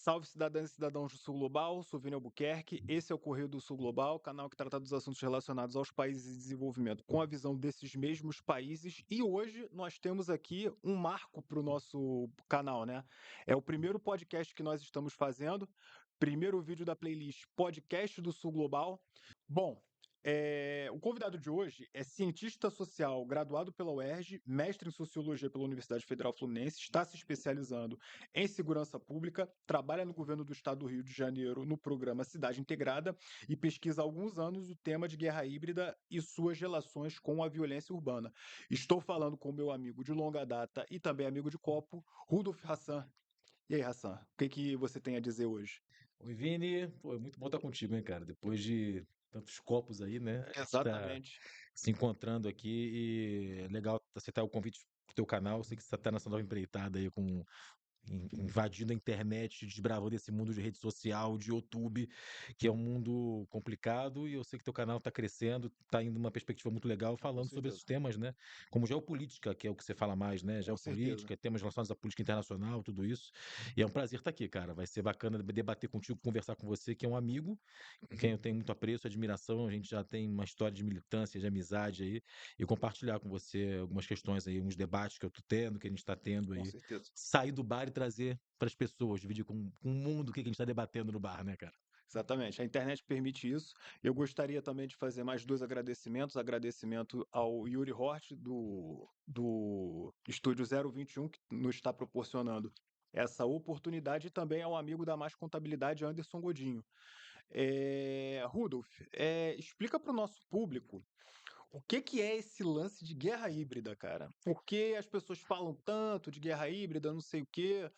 Salve cidadãs e cidadãos do Sul Global, sou Vini Albuquerque, esse é o Correio do Sul Global, canal que trata dos assuntos relacionados aos países em desenvolvimento com a visão desses mesmos países, e hoje nós temos aqui um marco para o nosso canal, né? É o primeiro podcast que nós estamos fazendo, primeiro vídeo da playlist Podcast do Sul Global. Bom, o convidado de hoje é cientista social graduado pela UERJ, mestre em sociologia pela Universidade Federal Fluminense, está se especializando em segurança pública, trabalha no governo do estado do Rio de Janeiro no programa Cidade Integrada e pesquisa há alguns anos o tema de guerra híbrida e suas relações com a violência urbana. Estou falando com meu amigo de longa data e também amigo de copo, Rudolf Hassan. E aí, Hassan, o que você tem a dizer hoje? Oi, Vini. Pô, é muito bom estar contigo, hein, cara? Depois de tantos copos aí, né? A gente tá Exatamente. se encontrando aqui e é legal aceitar o convite pro teu canal. Eu sei que você tá nessa nova empreitada aí invadindo a internet, desbravando esse mundo de rede social, de YouTube, que é um mundo complicado, e eu sei que teu canal está crescendo, está indo numa perspectiva muito legal, Ah, com falando sobre esses certeza. temas, né? Como geopolítica, que é o que você fala mais, né? Com certeza. Geopolítica, temas relacionados à política internacional, tudo isso. E é um prazer estar aqui, cara. Vai ser bacana debater contigo, conversar com você, que é um amigo, com quem Uhum. eu tenho muito apreço, admiração. A gente já tem uma história de militância, de amizade aí, e compartilhar com você algumas questões aí, uns debates que eu tô tendo, que a gente está tendo Com aí, certeza. sair do bar e trazer para as pessoas, dividir com o mundo o que a gente está debatendo no bar, né, cara? Exatamente, a internet permite isso. Eu gostaria também de fazer mais dois agradecimentos. Agradecimento ao Yuri Hort, do Estúdio 021, que nos está proporcionando essa oportunidade, e também ao amigo da Mais Contabilidade, Anderson Godinho. Rudolf, explica para o nosso público o que é esse lance de guerra híbrida, cara? Por que as pessoas falam tanto de guerra híbrida, não sei o quê,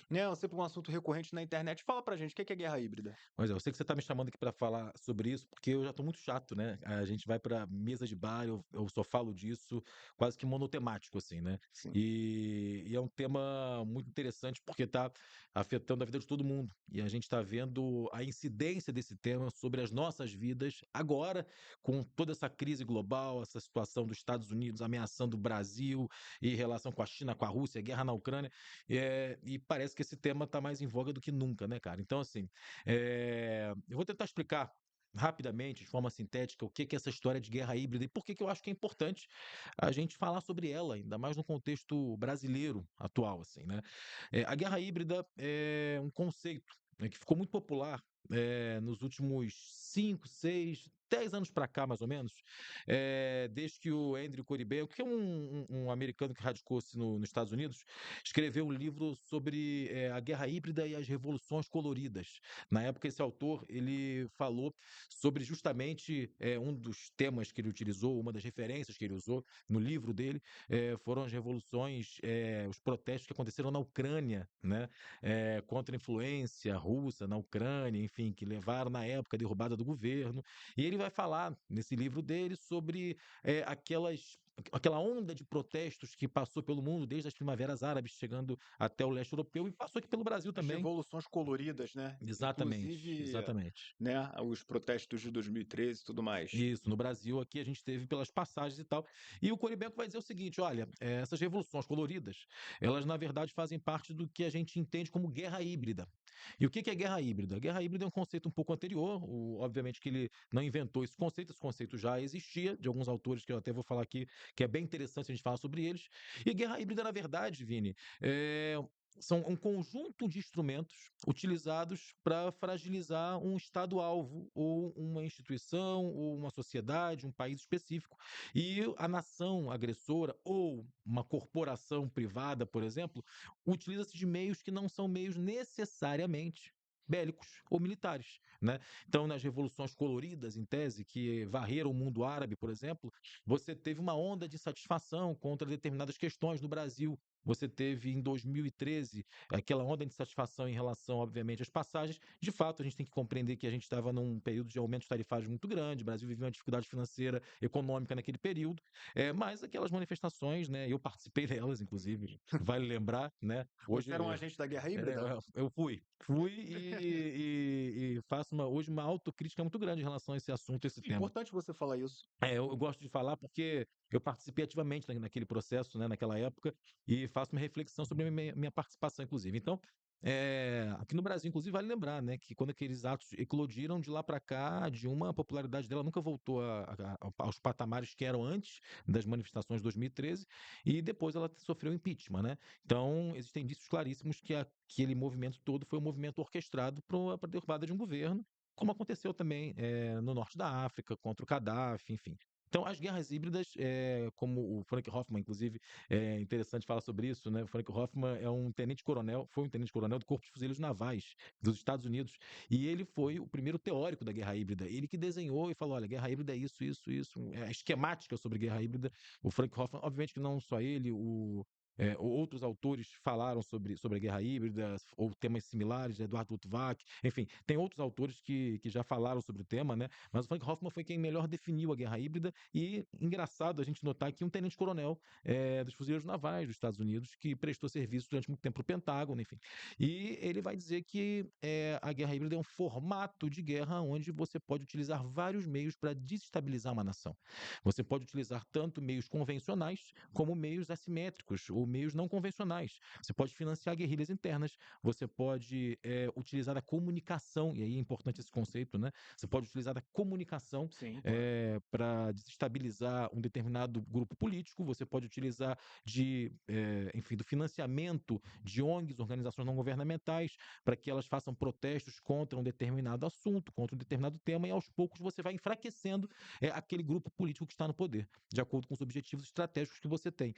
né? É sempre um assunto recorrente na internet. Fala pra gente, o que é guerra híbrida? Mas eu sei que você está me chamando aqui para falar sobre isso, porque eu já estou muito chato, né? A gente vai para mesa de bar, eu só falo disso, quase que monotemático, assim, né? Sim, E é um tema muito interessante porque está afetando a vida de todo mundo. E a gente está vendo a incidência desse tema sobre as nossas vidas agora, com toda essa crise global, essa situação dos Estados Unidos ameaçando o Brasil e relação com a China, com a Rússia, guerra na Ucrânia. E parece que esse tema está mais em voga do que nunca, né, cara? Então, assim. Eu vou tentar explicar rapidamente, de forma sintética, o que é essa história de guerra híbrida e por que eu acho que é importante a gente falar sobre ela, ainda mais no contexto brasileiro atual, assim, né? A guerra híbrida é um conceito, né, que ficou muito popular nos últimos 5, 6, 10 anos para cá, mais ou menos, desde que o Andrew Coribel, que é um americano que radicou-se nos Estados Unidos, escreveu um livro sobre a guerra híbrida e as revoluções coloridas. Na época, esse autor ele falou sobre justamente um dos temas que ele utilizou, uma das referências que ele usou no livro dele, foram as revoluções, os protestos que aconteceram na Ucrânia, né, contra a influência russa na Ucrânia, enfim, que levaram na época a derrubada do governo. E ele vai falar nesse livro dele sobre aquela onda de protestos que passou pelo mundo desde as primaveras árabes, chegando até o leste europeu e passou aqui pelo Brasil as também. revoluções coloridas, né? Exatamente, Inclusive, exatamente. né, os protestos de 2013 e tudo mais. Isso, no Brasil aqui a gente teve pelas passagens e tal. E o Coribenco vai dizer o seguinte: olha, essas revoluções coloridas, elas na verdade fazem parte do que a gente entende como guerra híbrida. E o que é guerra híbrida? Guerra híbrida é um conceito um pouco anterior, obviamente que ele não inventou esse conceito já existia, de alguns autores que eu até vou falar aqui, que é bem interessante a gente falar sobre eles. E guerra híbrida, na verdade, Vini, são um conjunto de instrumentos utilizados para fragilizar um Estado-alvo, ou uma instituição, ou uma sociedade, um país específico. E a nação agressora, ou uma corporação privada, por exemplo, utiliza-se de meios que não são meios necessariamente bélicos ou militares, né? Então, nas revoluções coloridas, em tese, que varreram o mundo árabe, por exemplo, você teve uma onda de insatisfação contra determinadas questões no Brasil. Você teve em 2013 aquela onda de insatisfação em relação, obviamente, às passagens. De fato, a gente tem que compreender que a gente estava num período de aumentos tarifários muito grande, o Brasil vivia uma dificuldade financeira, econômica naquele período, mas aquelas manifestações, né, eu participei delas, inclusive, vale lembrar, né, Você era um hoje agente da guerra é, híbrida? eu fui e faço hoje uma autocrítica muito grande em relação a esse assunto, esse tema. Importante você falar isso. Eu gosto de falar porque eu participei ativamente naquele processo, né, naquela época, e faço uma reflexão sobre a minha participação, inclusive. Então, Aqui no Brasil, inclusive, vale lembrar, né, que quando aqueles atos eclodiram de lá para cá, a Dilma, a popularidade dela nunca voltou aos patamares que eram antes das manifestações de 2013, e depois ela sofreu impeachment, né? Então, existem indícios claríssimos que aquele movimento todo foi um movimento orquestrado para a derrubada de um governo, como aconteceu também no norte da África, contra o Gaddafi, enfim. Então, as guerras híbridas, como o Frank Hoffman, inclusive, é interessante falar sobre isso, né? O Frank Hoffman foi um tenente-coronel do Corpo de Fuzileiros Navais dos Estados Unidos, e ele foi o primeiro teórico da guerra híbrida. Ele que desenhou e falou: olha, guerra híbrida é isso, isso, isso. A esquemática sobre guerra híbrida. O Frank Hoffman, obviamente que não só ele, outros autores falaram sobre a guerra híbrida, ou temas similares, Eduardo Luttwak, enfim, tem outros autores que já falaram sobre o tema, né? Mas o Frank Hoffman foi quem melhor definiu a guerra híbrida, e engraçado a gente notar que um tenente-coronel dos fuzileiros navais dos Estados Unidos, que prestou serviço durante muito tempo para o Pentágono, enfim. E ele vai dizer que a guerra híbrida é um formato de guerra onde você pode utilizar vários meios para desestabilizar uma nação. Você pode utilizar tanto meios convencionais como meios assimétricos ou meios não convencionais. Você pode financiar guerrilhas internas, você pode utilizar a comunicação, e aí é importante esse conceito, né? Você pode utilizar a comunicação Sim, claro. para desestabilizar um determinado grupo político, você pode utilizar enfim, do financiamento de ONGs, organizações não governamentais, para que elas façam protestos contra um determinado assunto, contra um determinado tema, e aos poucos você vai enfraquecendo aquele grupo político que está no poder, de acordo com os objetivos estratégicos que você tem.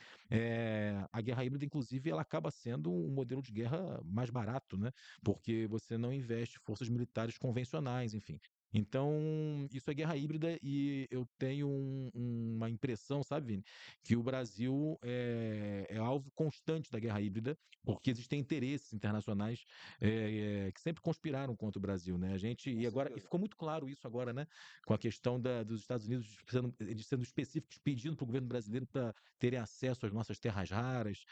A guerra híbrida, inclusive, ela acaba sendo um modelo de guerra mais barato, né? Porque você não investe forças militares convencionais, enfim. Então, isso é guerra híbrida, e eu tenho uma impressão, sabe, Vini, que o Brasil é alvo constante da guerra híbrida, porque existem interesses internacionais que sempre conspiraram contra o Brasil, né? Com E certeza. ficou muito claro isso agora, né? Com a questão dos Estados Unidos eles sendo específicos, pedindo para o governo brasileiro para terem acesso às nossas terras raras,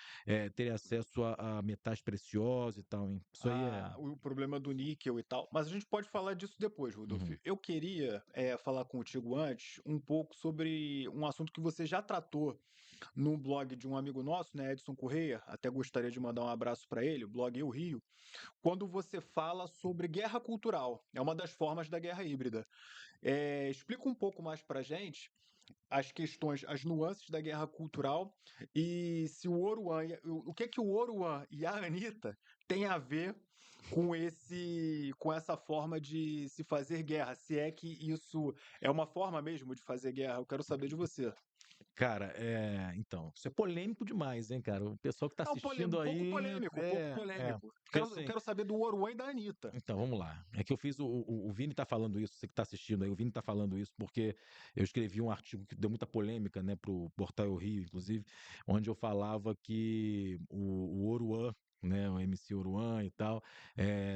terem acesso a metais preciosos e tal, hein? Isso aí é. O problema do níquel e tal, mas a gente pode falar disso depois, Rodolfo. Uhum. Eu queria, falar contigo antes um pouco sobre um assunto que você já tratou no blog de um amigo nosso, né, Edson Correia, até gostaria de mandar um abraço para ele, o blog Eu Rio, quando você fala sobre guerra cultural, é uma das formas da guerra híbrida. Explica um pouco mais para gente as questões, as nuances da guerra cultural e se o Oruan, o que o Oruan e a Anitta têm a ver com essa forma de se fazer guerra, se é que isso é uma forma mesmo de fazer guerra. Eu quero saber de você. Cara, então, isso é polêmico demais, hein, cara? O pessoal que tá É assistindo um pouco aí polêmico, um pouco polêmico. porque Eu assim. quero saber do Oruan e da Anitta. Então, vamos lá. É que eu fiz o Vini tá falando isso, você que tá assistindo aí, o Vini tá falando isso porque eu escrevi um artigo que deu muita polêmica, né, pro Portal Eu Rio, inclusive, onde eu falava que o Oruan, né, o MC Oruan e tal,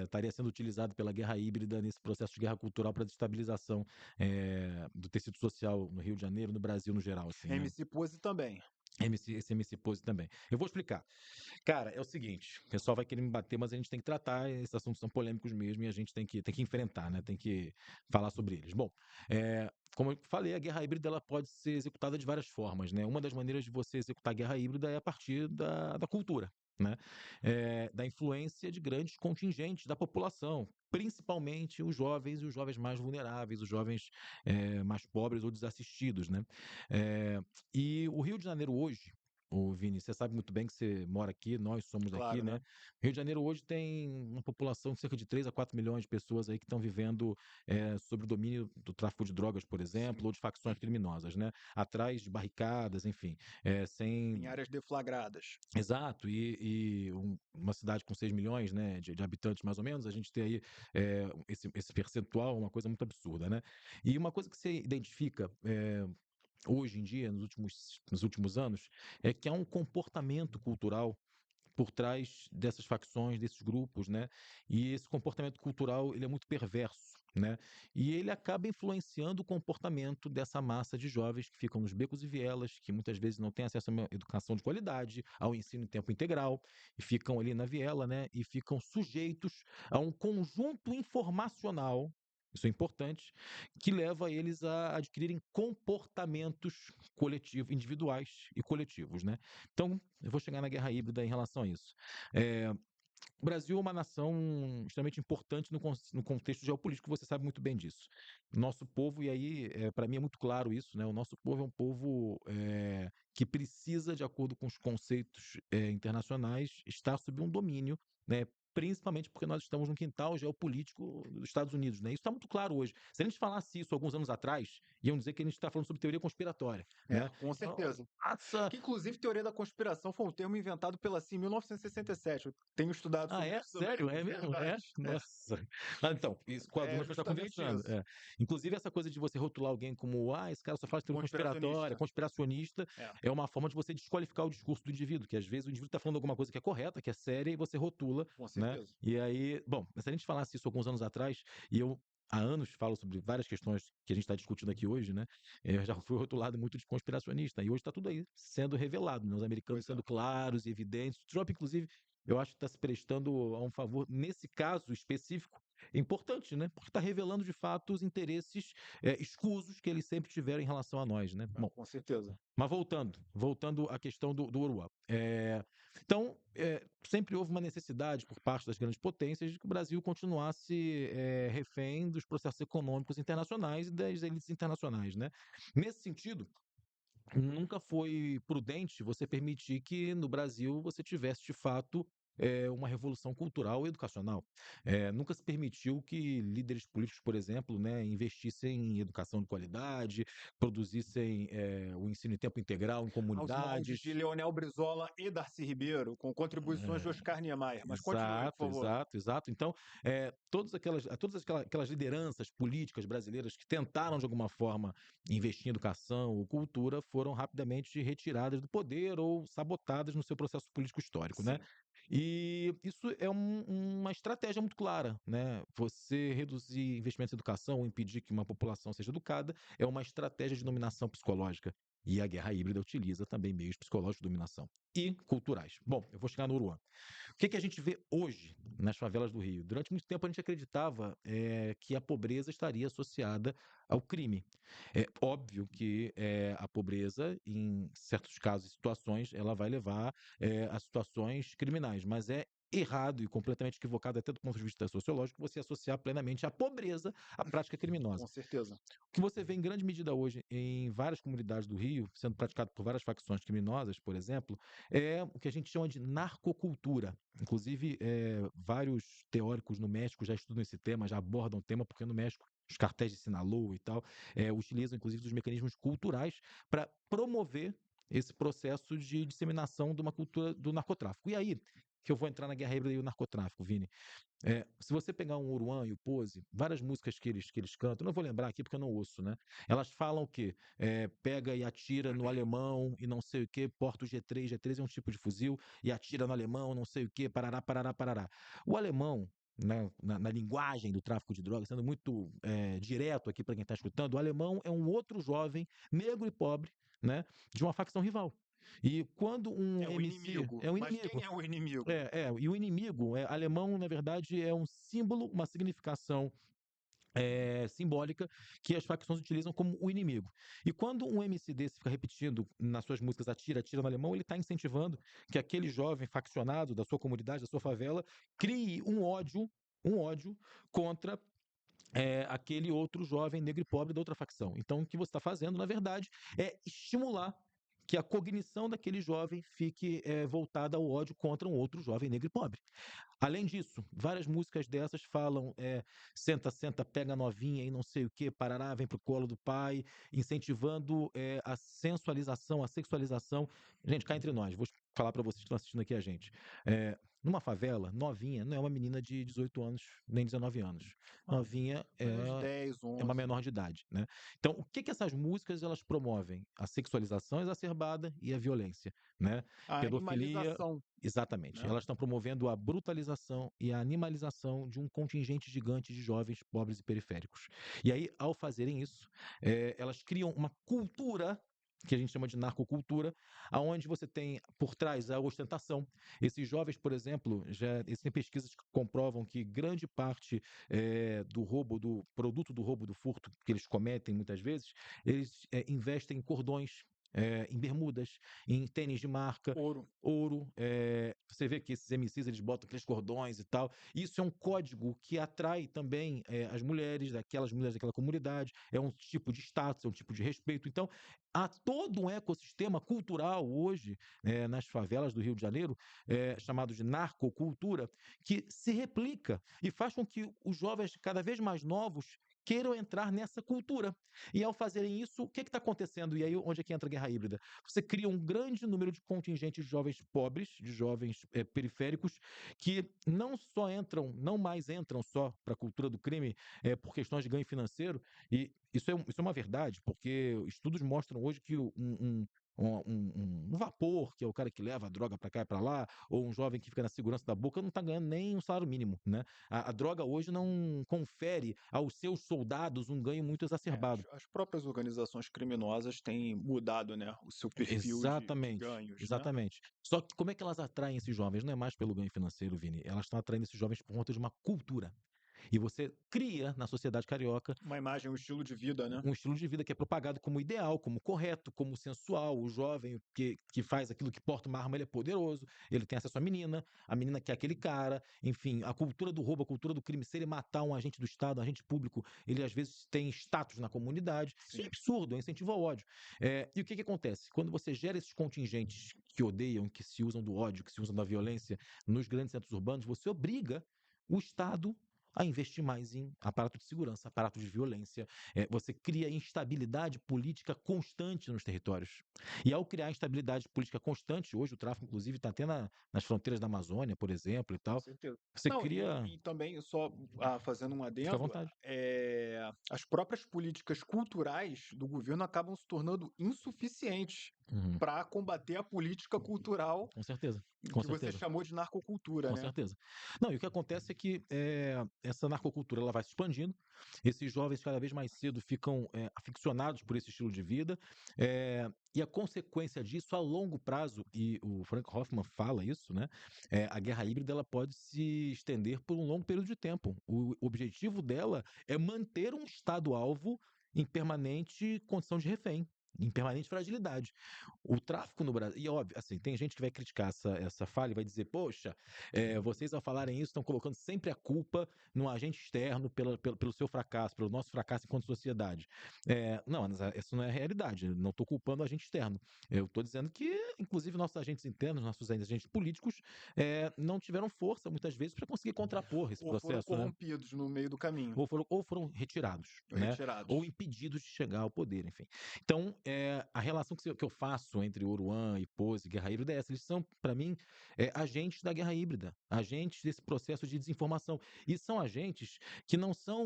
estaria sendo utilizado pela guerra híbrida nesse processo de guerra cultural para desestabilização do tecido social no Rio de Janeiro, no Brasil no geral, assim, né? MC Pose também. Esse MC Pose também. Eu vou explicar. Cara, é o seguinte, o pessoal vai querer me bater, mas a gente tem que tratar, esses assuntos são polêmicos mesmo, e a gente tem que enfrentar, né? Tem que falar sobre eles. Bom, como eu falei, a guerra híbrida ela pode ser executada de várias formas, né? Uma das maneiras de você executar a guerra híbrida é a partir da cultura, né? Da influência de grandes contingentes da população, principalmente os jovens e os jovens mais vulneráveis, os jovens mais pobres ou desassistidos, né? Eh, e o Rio de Janeiro hoje, ô Vini, você sabe muito bem que você mora aqui, nós somos daqui, Claro, né? né? Rio de Janeiro hoje tem uma população de cerca de 3 a 4 milhões de pessoas aí que estão vivendo sob o domínio do tráfico de drogas, por exemplo, Sim. ou de facções criminosas, né? Atrás de barricadas, enfim, sem. Em áreas deflagradas. Exato, uma cidade com 6 milhões, né, de habitantes mais ou menos, a gente tem aí esse percentual, uma coisa muito absurda, né? E uma coisa que você identifica hoje em dia, nos últimos anos, é que há um comportamento cultural por trás dessas facções, desses grupos, né? E esse comportamento cultural, ele é muito perverso, né? E ele acaba influenciando o comportamento dessa massa de jovens que ficam nos becos e vielas, que muitas vezes não têm acesso a uma educação de qualidade, ao ensino em tempo integral, e ficam ali na viela, né? E ficam sujeitos a um conjunto informacional, isso é importante, que leva eles a adquirirem comportamentos coletivos, individuais e coletivos, né? Então, eu vou chegar na guerra híbrida em relação a isso. É, O Brasil é uma nação extremamente importante no contexto geopolítico, você sabe muito bem disso. Nosso povo, e aí, para mim é muito claro isso, né? O nosso povo é um povo que precisa, de acordo com os conceitos internacionais, estar sob um domínio, né? Principalmente porque nós estamos no quintal geopolítico dos Estados Unidos, né? Isso está muito claro hoje. Se a gente falasse isso alguns anos atrás, iam dizer que a gente está falando sobre teoria conspiratória, né? Com Então, certeza. essa. Que inclusive teoria da conspiração foi um termo inventado pela CIA em 1967. Eu tenho estudado Ah, sobre é? isso também, Sério? é É mesmo? É? verdade. Nossa. Ah, então, isso com É algumas pessoas está justamente conversando. isso. É. Inclusive, essa coisa de você rotular alguém como, esse cara só fala de teoria conspiratória, Conspiracionista. conspiracionista, É, é uma forma de você desqualificar o discurso do indivíduo, que às vezes o indivíduo está falando alguma coisa que é correta, que é séria, e você rotula, com né? certeza. E aí, bom, se a gente falasse isso alguns anos atrás, e eu há anos falo sobre várias questões que a gente está discutindo aqui hoje, né? Eu já fui rotulado muito de conspiracionista, e hoje está tudo aí sendo revelado, né? Os americanos Pois é. sendo claros e evidentes. Trump, inclusive, eu acho que está se prestando a um favor, nesse caso específico, importante, né? Porque está revelando de fato os interesses escusos que eles sempre tiveram em relação a nós, né? Bom, Com certeza. mas voltando à questão do Uruguai. Então, sempre houve uma necessidade por parte das grandes potências de que o Brasil continuasse refém dos processos econômicos internacionais e das elites internacionais, né? Nesse sentido, nunca foi prudente você permitir que no Brasil você tivesse de fato uma revolução cultural e educacional. Nunca se permitiu que líderes políticos, por exemplo, né, investissem em educação de qualidade, produzissem o ensino em tempo integral em Aos moldes de comunidades. Leonel Brizola e Darcy Ribeiro, com contribuições de Oscar Niemeyer. Mas continue, por Exato, favor. exato, exato. Então, todas aquelas lideranças políticas brasileiras que tentaram, de alguma forma, investir em educação ou cultura foram rapidamente retiradas do poder ou sabotadas no seu processo político histórico, né? Sim. E isso é uma estratégia muito clara, né? Você reduzir investimentos em educação ou impedir que uma população seja educada é uma estratégia de dominação psicológica. E a guerra híbrida utiliza também meios psicológicos de dominação e culturais. Bom, eu vou chegar no Uruguai. O que a gente vê hoje nas favelas do Rio? Durante muito tempo a gente acreditava que a pobreza estaria associada ao crime. É óbvio que a pobreza, em certos casos e situações, ela vai levar a situações criminais, mas é errado e completamente equivocado, até do ponto de vista sociológico, você associar plenamente a pobreza à prática criminosa. Com certeza. O que você vê em grande medida hoje em várias comunidades do Rio, sendo praticado por várias facções criminosas, por exemplo, é o que a gente chama de narcocultura. Inclusive, vários teóricos no México já estudam esse tema, já abordam o tema, porque no México os cartéis de Sinaloa e tal utilizam, inclusive, dos mecanismos culturais para promover esse processo de disseminação de uma cultura do narcotráfico. E aí que eu vou entrar na guerra híbrida e o narcotráfico, Vini. Se você pegar um Oruan e o Pose, várias músicas que eles cantam, não vou lembrar aqui porque eu não ouço, né? Elas falam o quê? Pega e atira no alemão e não sei o quê, porta o G3, G3 é um tipo de fuzil, e atira no alemão, não sei o quê, parará, parará, parará. O alemão, né, na linguagem do tráfico de drogas, sendo muito direto aqui para quem está escutando, o alemão é um outro jovem, negro e pobre, né, de uma facção rival. E quando um É o MC inimigo. é um Mas quem inimigo, é o inimigo? e o inimigo alemão, na verdade, é um símbolo, uma significação simbólica que as facções utilizam como o inimigo. E quando um MC desse fica repetindo nas suas músicas atira, atira no alemão, ele está incentivando que aquele jovem faccionado da sua comunidade, da sua favela, crie um ódio contra aquele outro jovem negro e pobre da outra facção. Então, o que você está fazendo, na verdade, é estimular que a cognição daquele jovem fique voltada ao ódio contra um outro jovem negro e pobre. Além disso, várias músicas dessas falam senta, senta, pega novinha e não sei o que, parará, vem pro colo do pai, incentivando a sensualização, a sexualização. Gente, cá entre nós, vou falar para vocês que estão assistindo aqui a gente. Numa favela, novinha não é uma menina de 18 anos, nem 19 anos. Ah, Novinha menos de é 10, é uma 11. menor de idade, né? Então, o que essas músicas elas promovem? A sexualização exacerbada e a violência, né? A Pedofilia, animalização, exatamente. né? Elas estão promovendo a brutalização e a animalização de um contingente gigante de jovens pobres e periféricos. E aí, ao fazerem isso, elas criam uma cultura que a gente chama de narcocultura, aonde você tem por trás a ostentação. Esses jovens, por exemplo, já existem pesquisas que comprovam que grande parte do roubo, do produto do roubo, do furto que eles cometem muitas vezes, eles investem em cordões, em bermudas, em tênis de marca, Ouro. ouro. Você vê que esses MCs eles botam aqueles cordões e tal. Isso é um código que atrai também as mulheres daquela comunidade. É um tipo de status, é um tipo de respeito. Então, há todo um ecossistema cultural hoje nas favelas do Rio de Janeiro, chamado de narcocultura, que se replica e faz com que os jovens cada vez mais novos queiram entrar nessa cultura. E ao fazerem isso, o que está acontecendo? E aí onde é que entra a guerra híbrida? Você cria um grande número de contingentes de jovens pobres, de jovens periféricos, que não mais entram só para a cultura do crime por questões de ganho financeiro, e isso é uma verdade, porque estudos mostram hoje que um vapor, que é o cara que leva a droga para cá e para lá, ou um jovem que fica na segurança da boca, não está ganhando nem um salário mínimo, né? A droga hoje não confere aos seus soldados um ganho muito exacerbado. As próprias organizações criminosas têm mudado, né, o seu perfil de Exatamente, ganhos, né? exatamente. Só que como é que elas atraem esses jovens? Não é mais pelo ganho financeiro, Vini. Elas estão atraindo esses jovens por conta de uma cultura. E você cria na sociedade carioca Uma imagem, um estilo de vida, né? um estilo de vida que é propagado como ideal, como correto, como sensual. O jovem que faz aquilo, que porta uma arma, ele é poderoso, ele tem acesso à menina, a menina quer aquele cara. Enfim, a cultura do roubo, a cultura do crime, se ele matar um agente do Estado, um agente público, ele às vezes tem status na comunidade. Isso é Sim. absurdo, é incentivo ao ódio. E o que acontece? Quando você gera esses contingentes que odeiam, que se usam do ódio, que se usam da violência nos grandes centros urbanos, você obriga o Estado a investir mais em aparato de segurança, aparato de violência. Você cria instabilidade política constante nos territórios. E ao criar instabilidade política constante, hoje o tráfico, inclusive, está até nas fronteiras da Amazônia, por exemplo, e Com tal. certeza. Você Não, cria. e também só, fazendo um Fica à adendo, vontade. as próprias políticas culturais do governo acabam se tornando insuficientes Uhum. para combater a política cultural Com certeza. Com que você certeza. chamou de narcocultura, Com né? certeza. Não, e o que acontece é que essa narcocultura ela vai se expandindo, esses jovens cada vez mais cedo ficam aficionados por esse estilo de vida, e a consequência disso a longo prazo, e o Frank Hoffman fala isso, né? A guerra híbrida ela pode se estender por um longo período de tempo. O objetivo dela é manter um Estado-alvo em permanente condição de refém. Em permanente fragilidade. O tráfico no Brasil. E óbvio, assim, tem gente que vai criticar essa falha e vai dizer, poxa, vocês ao falarem isso estão colocando sempre a culpa no agente externo pelo seu fracasso, pelo nosso fracasso enquanto sociedade. Não, essa não é a realidade. Não estou culpando o agente externo. Eu estou dizendo que, inclusive, nossos agentes internos, nossos agentes políticos, não tiveram força, muitas vezes, para conseguir contrapor esse Ou foram processo, né? corrompidos no meio do caminho, Ou foram retirados, né? Ou retirados. impedidos de chegar ao poder, enfim. Então, a relação que eu faço entre Oruan e Pose e Guerra Híbrida é essa. Eles são, para mim, agentes da guerra híbrida, agentes desse processo de desinformação. E são agentes que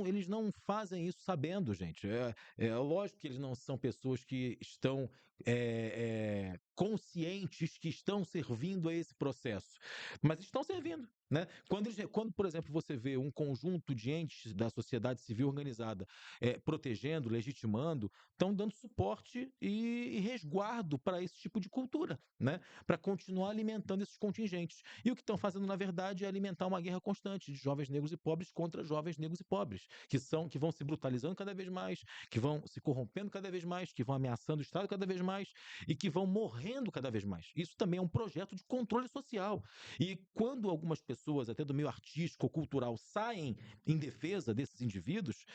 eles não fazem isso sabendo, gente. É lógico que eles não são pessoas que estão conscientes que estão servindo a esse processo, mas estão servindo. Né? Quando, por exemplo, você vê um conjunto de entes da sociedade civil organizada protegendo, legitimando, estão dando suporte e resguardo para esse tipo de cultura, né? Para continuar alimentando esses contingentes. E o que estão fazendo, na verdade, é alimentar uma guerra constante de jovens negros e pobres contra jovens negros e pobres, que vão se brutalizando cada vez mais, que vão se corrompendo cada vez mais, que vão ameaçando o Estado cada vez mais e que vão morrendo cada vez mais. Isso também é um projeto de controle social. E quando algumas pessoas, até do meio artístico ou cultural, saem em defesa desses indivíduos,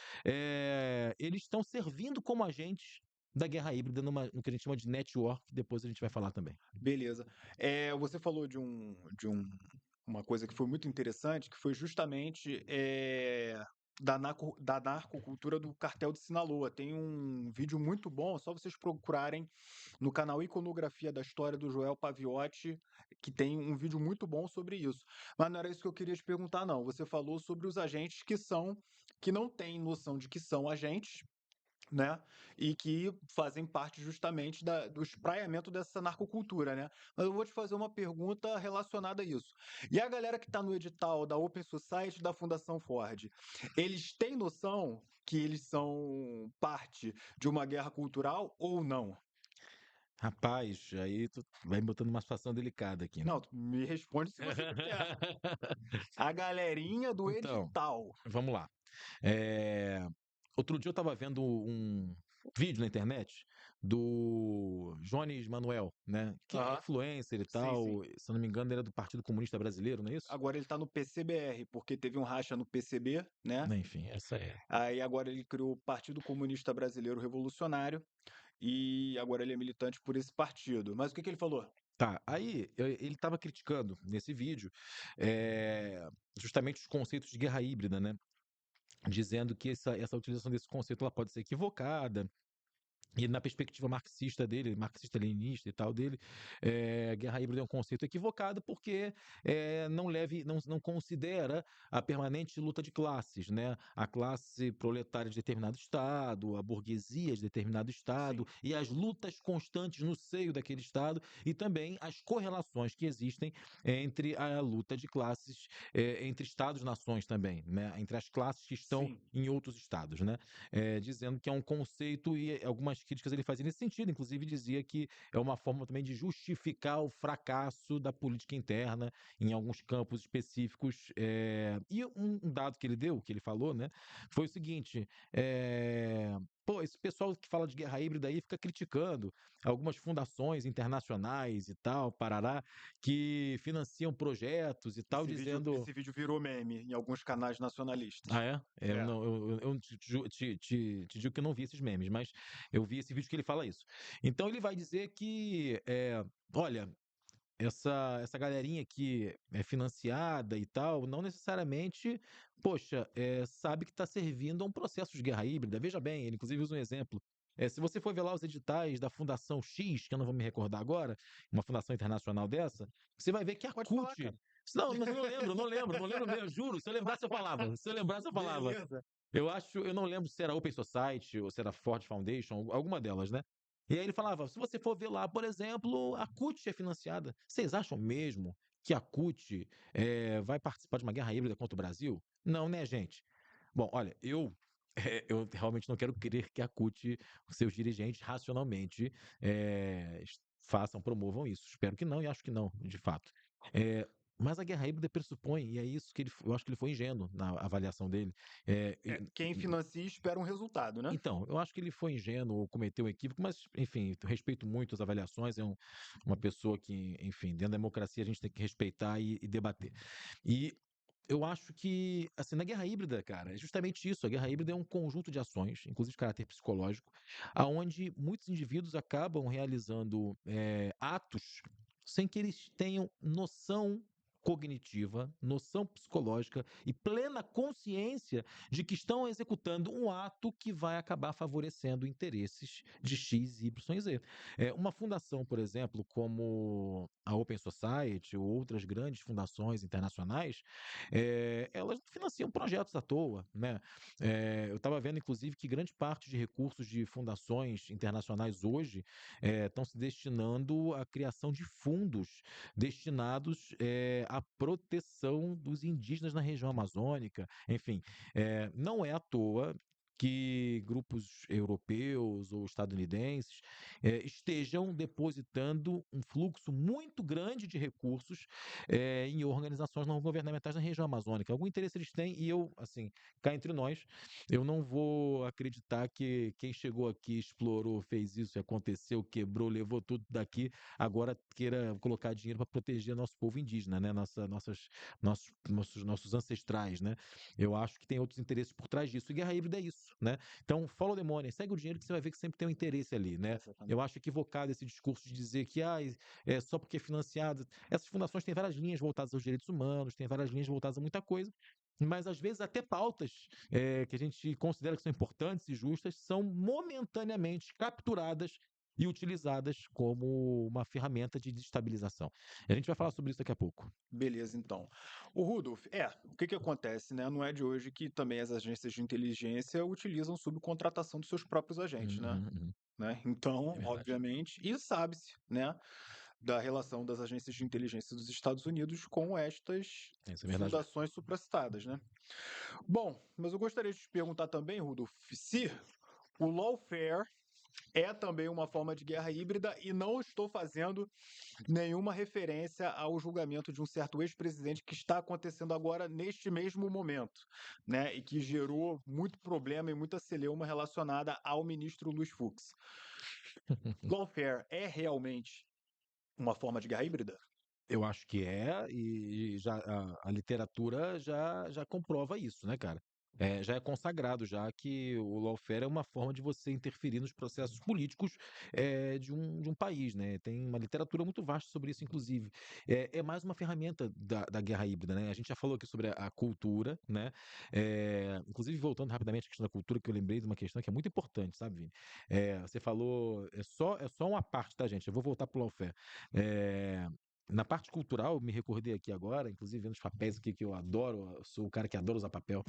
eles estão servindo como agentes da guerra híbrida no que a gente chama de network, que depois a gente vai falar também. Beleza. Você falou uma coisa que foi muito interessante, que foi justamente da narcocultura do cartel de Sinaloa. Tem um vídeo muito bom, é só vocês procurarem no canal Iconografia da História do Joel Paviotti, que tem um vídeo muito bom sobre isso. Mas não era isso que eu queria te perguntar, não. Você falou sobre os agentes que não têm noção de que são agentes, né? E que fazem parte justamente do espraiamento dessa narcocultura, né? Mas eu vou te fazer uma pergunta relacionada a isso. E a galera que está no edital da Open Society e da Fundação Ford, eles têm noção que eles são parte de uma guerra cultural ou não? Rapaz, aí tu vai me botando numa situação delicada aqui, né? Não, me responde se você quiser. A galerinha do Então, edital. vamos lá. É, Outro dia eu estava vendo vídeo na internet do Jones Manuel, né? Que é Aham. influencer e Sim, sim. tal. Se eu não me engano, ele era do Partido Comunista Brasileiro, não é isso? Agora ele tá no PCBR, porque teve um racha no PCB, né? Enfim, essa é. Aí agora ele criou o Partido Comunista Brasileiro Revolucionário e agora ele é militante por esse partido. Mas o que que ele falou? Tá, aí ele estava criticando nesse vídeo justamente os conceitos de guerra híbrida, né? Dizendo que essa utilização desse conceito ela pode ser equivocada, e na perspectiva marxista dele, marxista-leninista e tal dele, guerra híbrida é um conceito equivocado porque não considera a permanente luta de classes, né? A classe proletária de determinado estado, a burguesia de determinado estado Sim, e as lutas constantes no seio daquele estado e também as correlações que existem entre a luta de classes entre estados-nações também, né? Entre as classes que estão sim. em outros estados, né? Dizendo que é um conceito e algumas críticas ele fazia nesse sentido, inclusive dizia que é uma forma também de justificar o fracasso da política interna em alguns campos específicos. E um dado que ele deu, que ele falou, né, foi o seguinte: pô, esse pessoal que fala de guerra híbrida aí fica criticando algumas fundações internacionais e tal, parará, que financiam projetos e tal, dizendo. Esse vídeo virou meme em alguns canais nacionalistas. Ah, é? Eu É. não, eu te digo que eu não vi esses memes, mas eu vi esse vídeo que ele fala isso. Então ele vai dizer que, olha, essa galerinha que é financiada e tal, não necessariamente, poxa, sabe que está servindo a um processo de guerra híbrida. Veja bem, ele inclusive usa um exemplo. Se você for ver lá os editais da Fundação X, que eu não vou me recordar agora, uma fundação internacional dessa, você vai ver que a Pode falar, CUT. cara. Não, mas eu não lembro mesmo, juro. Se eu lembrasse, eu falava. Se eu lembrasse, eu falava. Beleza. Eu não lembro se era Open Society ou se era Ford Foundation, alguma delas, né? E aí ele falava: se você for ver lá, por exemplo, a CUT é financiada. Vocês acham mesmo que a CUT vai participar de uma guerra híbrida contra o Brasil? Não, né, gente? Bom, olha, eu realmente não quero crer que a CUT, os seus dirigentes, racionalmente, façam, promovam isso. Espero que não e acho que não, de fato. É, mas a guerra híbrida pressupõe, e é isso que eu acho que ele foi ingênuo na avaliação dele. é, Quem financia espera um resultado, né? então, eu acho que ele foi ingênuo ou cometeu um equívoco, mas, enfim, eu respeito muito as avaliações, uma pessoa que, enfim, dentro da democracia a gente tem que respeitar e debater. E eu acho que, assim, na guerra híbrida, cara, é justamente isso. A guerra híbrida é um conjunto de ações, inclusive de caráter psicológico, aonde muitos indivíduos acabam realizando atos sem que eles tenham noção cognitiva, noção psicológica e plena consciência de que estão executando um ato que vai acabar favorecendo interesses de X, Y e Z. Uma fundação, por exemplo, como a Open Society ou outras grandes fundações internacionais, elas não financiam projetos à toa, né? Eu estava vendo, inclusive, que grande parte de recursos de fundações internacionais hoje estão se destinando à criação de fundos destinados à proteção dos indígenas na região amazônica. Enfim, não é à toa que grupos europeus ou estadunidenses estejam depositando um fluxo muito grande de recursos em organizações não governamentais na região amazônica. Algum interesse eles têm e eu, assim, cá entre nós, eu não vou acreditar que quem chegou aqui, explorou, fez isso, aconteceu, quebrou, levou tudo daqui, agora queira colocar dinheiro para proteger nosso povo indígena, né? Nossos ancestrais, né? Eu acho que tem outros interesses por trás disso. E guerra híbrida é isso, né? Então, follow the money, segue o dinheiro que você vai ver que sempre tem um interesse ali, né? Eu Exatamente. acho equivocado esse discurso de dizer que é só porque é financiado. Essas fundações têm várias linhas voltadas aos direitos humanos, têm várias linhas voltadas a muita coisa, mas às vezes até pautas que a gente considera que são importantes e justas são momentaneamente capturadas e utilizadas como uma ferramenta de desestabilização. A gente vai falar sobre isso daqui a pouco. Beleza, então. O Rudolf, o que que acontece, né? Não é de hoje que também as agências de inteligência utilizam subcontratação dos seus próprios agentes, né? Uhum, uhum. Então, É verdade. obviamente, e sabe-se, né, da relação das agências de inteligência dos Estados Unidos com estas Isso é verdade mesmo. fundações supracitadas, né? Bom, mas eu gostaria de te perguntar também, Rudolf, se o lawfare é também uma forma de guerra híbrida e não estou fazendo nenhuma referência ao julgamento de um certo ex-presidente que está acontecendo agora neste mesmo momento, né? E que gerou muito problema e muita celeuma relacionada ao ministro Luiz Fux. Lawfare é realmente uma forma de guerra híbrida? Eu acho que é, e já a literatura já comprova isso, né, cara? Já é consagrado já que o lawfare é uma forma de você interferir nos processos políticos de um país, né? Tem uma literatura muito vasta sobre isso, inclusive. É mais uma ferramenta da guerra híbrida, né? A gente já falou aqui sobre a cultura, né? Inclusive, voltando rapidamente à questão da cultura, que eu lembrei de uma questão que é muito importante, sabe, Vini? Você falou, é só uma parte, tá, gente? Eu vou voltar pro lawfare. É, Na parte cultural, me recordei aqui agora, inclusive vendo os papéis aqui que eu adoro, eu sou o cara que adora usar papel.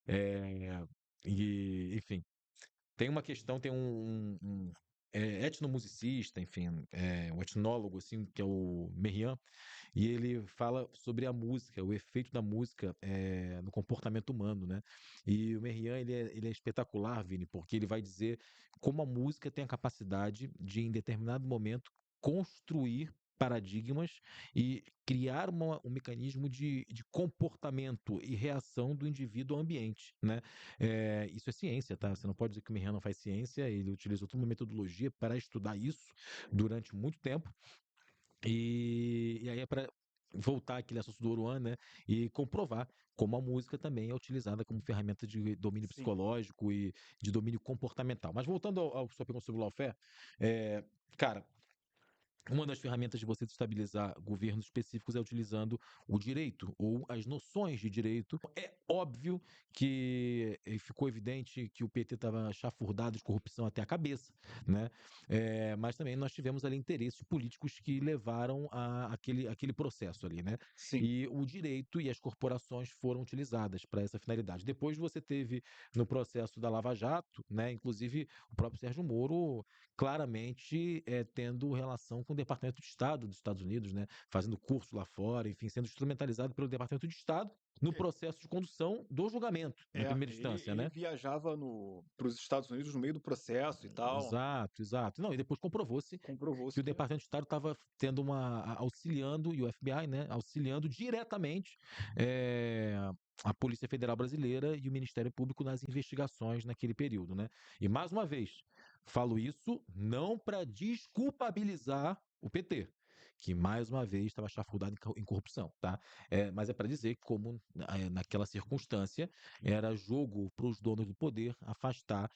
É, enfim, tem uma questão, tem um etnomusicista, enfim, um etnólogo, assim, que é o Merian, e ele fala sobre a música, o efeito da música no comportamento humano, né? E o Merian, ele é espetacular, Vini, porque ele vai dizer como a música tem a capacidade de, em determinado momento, construir paradigmas e criar um mecanismo de comportamento e reação do indivíduo ao ambiente, né? Isso é ciência, tá? Você não pode dizer que o Merian não faz ciência, ele utilizou toda uma metodologia para estudar isso durante muito tempo, e aí é para voltar àquele assunto do Oruan, né? E comprovar como a música também é utilizada como ferramenta de domínio Sim. psicológico e de domínio comportamental. Mas voltando ao sua pergunta sobre o lawfare, cara, uma das ferramentas de você estabilizar governos específicos é utilizando o direito ou as noções de direito. É óbvio que ficou evidente que o PT estava chafurdado de corrupção até a cabeça, né? Mas também nós tivemos ali interesses políticos que levaram aquele processo ali, né? Sim. E o direito e as corporações foram utilizadas para essa finalidade. Depois você teve no processo da Lava Jato, né? Inclusive o próprio Sérgio Moro claramente tendo relação com o Departamento de Estado dos Estados Unidos, né? Fazendo curso lá fora, enfim, sendo instrumentalizado pelo Departamento de Estado no processo de condução do julgamento, em primeira Ele, instância, ele né? viajava para os Estados Unidos no meio do processo e tal. Exato, exato. Não, e depois comprovou-se que Comprovou-se o que Departamento de Estado estava tendo auxiliando, e o FBI, né, auxiliando diretamente eh, a Polícia Federal Brasileira e o Ministério Público nas investigações naquele período, né? E mais uma vez, falo isso não para desculpabilizar o PT, que mais uma vez estava chafurdado em corrupção, tá? Mas é para dizer que como naquela circunstância era jogo para os donos do poder afastar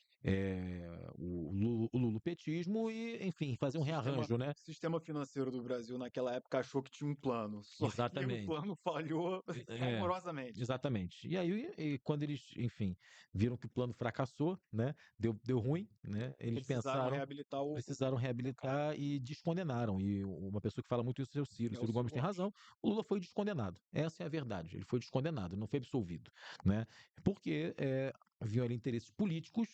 o lulopetismo e, enfim, fazer o um sistema, rearranjo, né? sistema financeiro do Brasil naquela época achou que tinha um plano, só que o Exatamente. plano falhou É, clamorosamente. exatamente. E aí, quando eles, enfim, viram que o plano fracassou, né? Deu ruim, né? Eles Precisaram pensaram, reabilitar precisaram o cara, reabilitar e descondenaram. E uma pessoa que fala muito isso é o Ciro. que O é o Ciro Ciro Gomes tem Gomes. razão. O Lula foi descondenado. Essa é a verdade. Ele foi descondenado, não foi absolvido, né? Porque haviam ali interesses políticos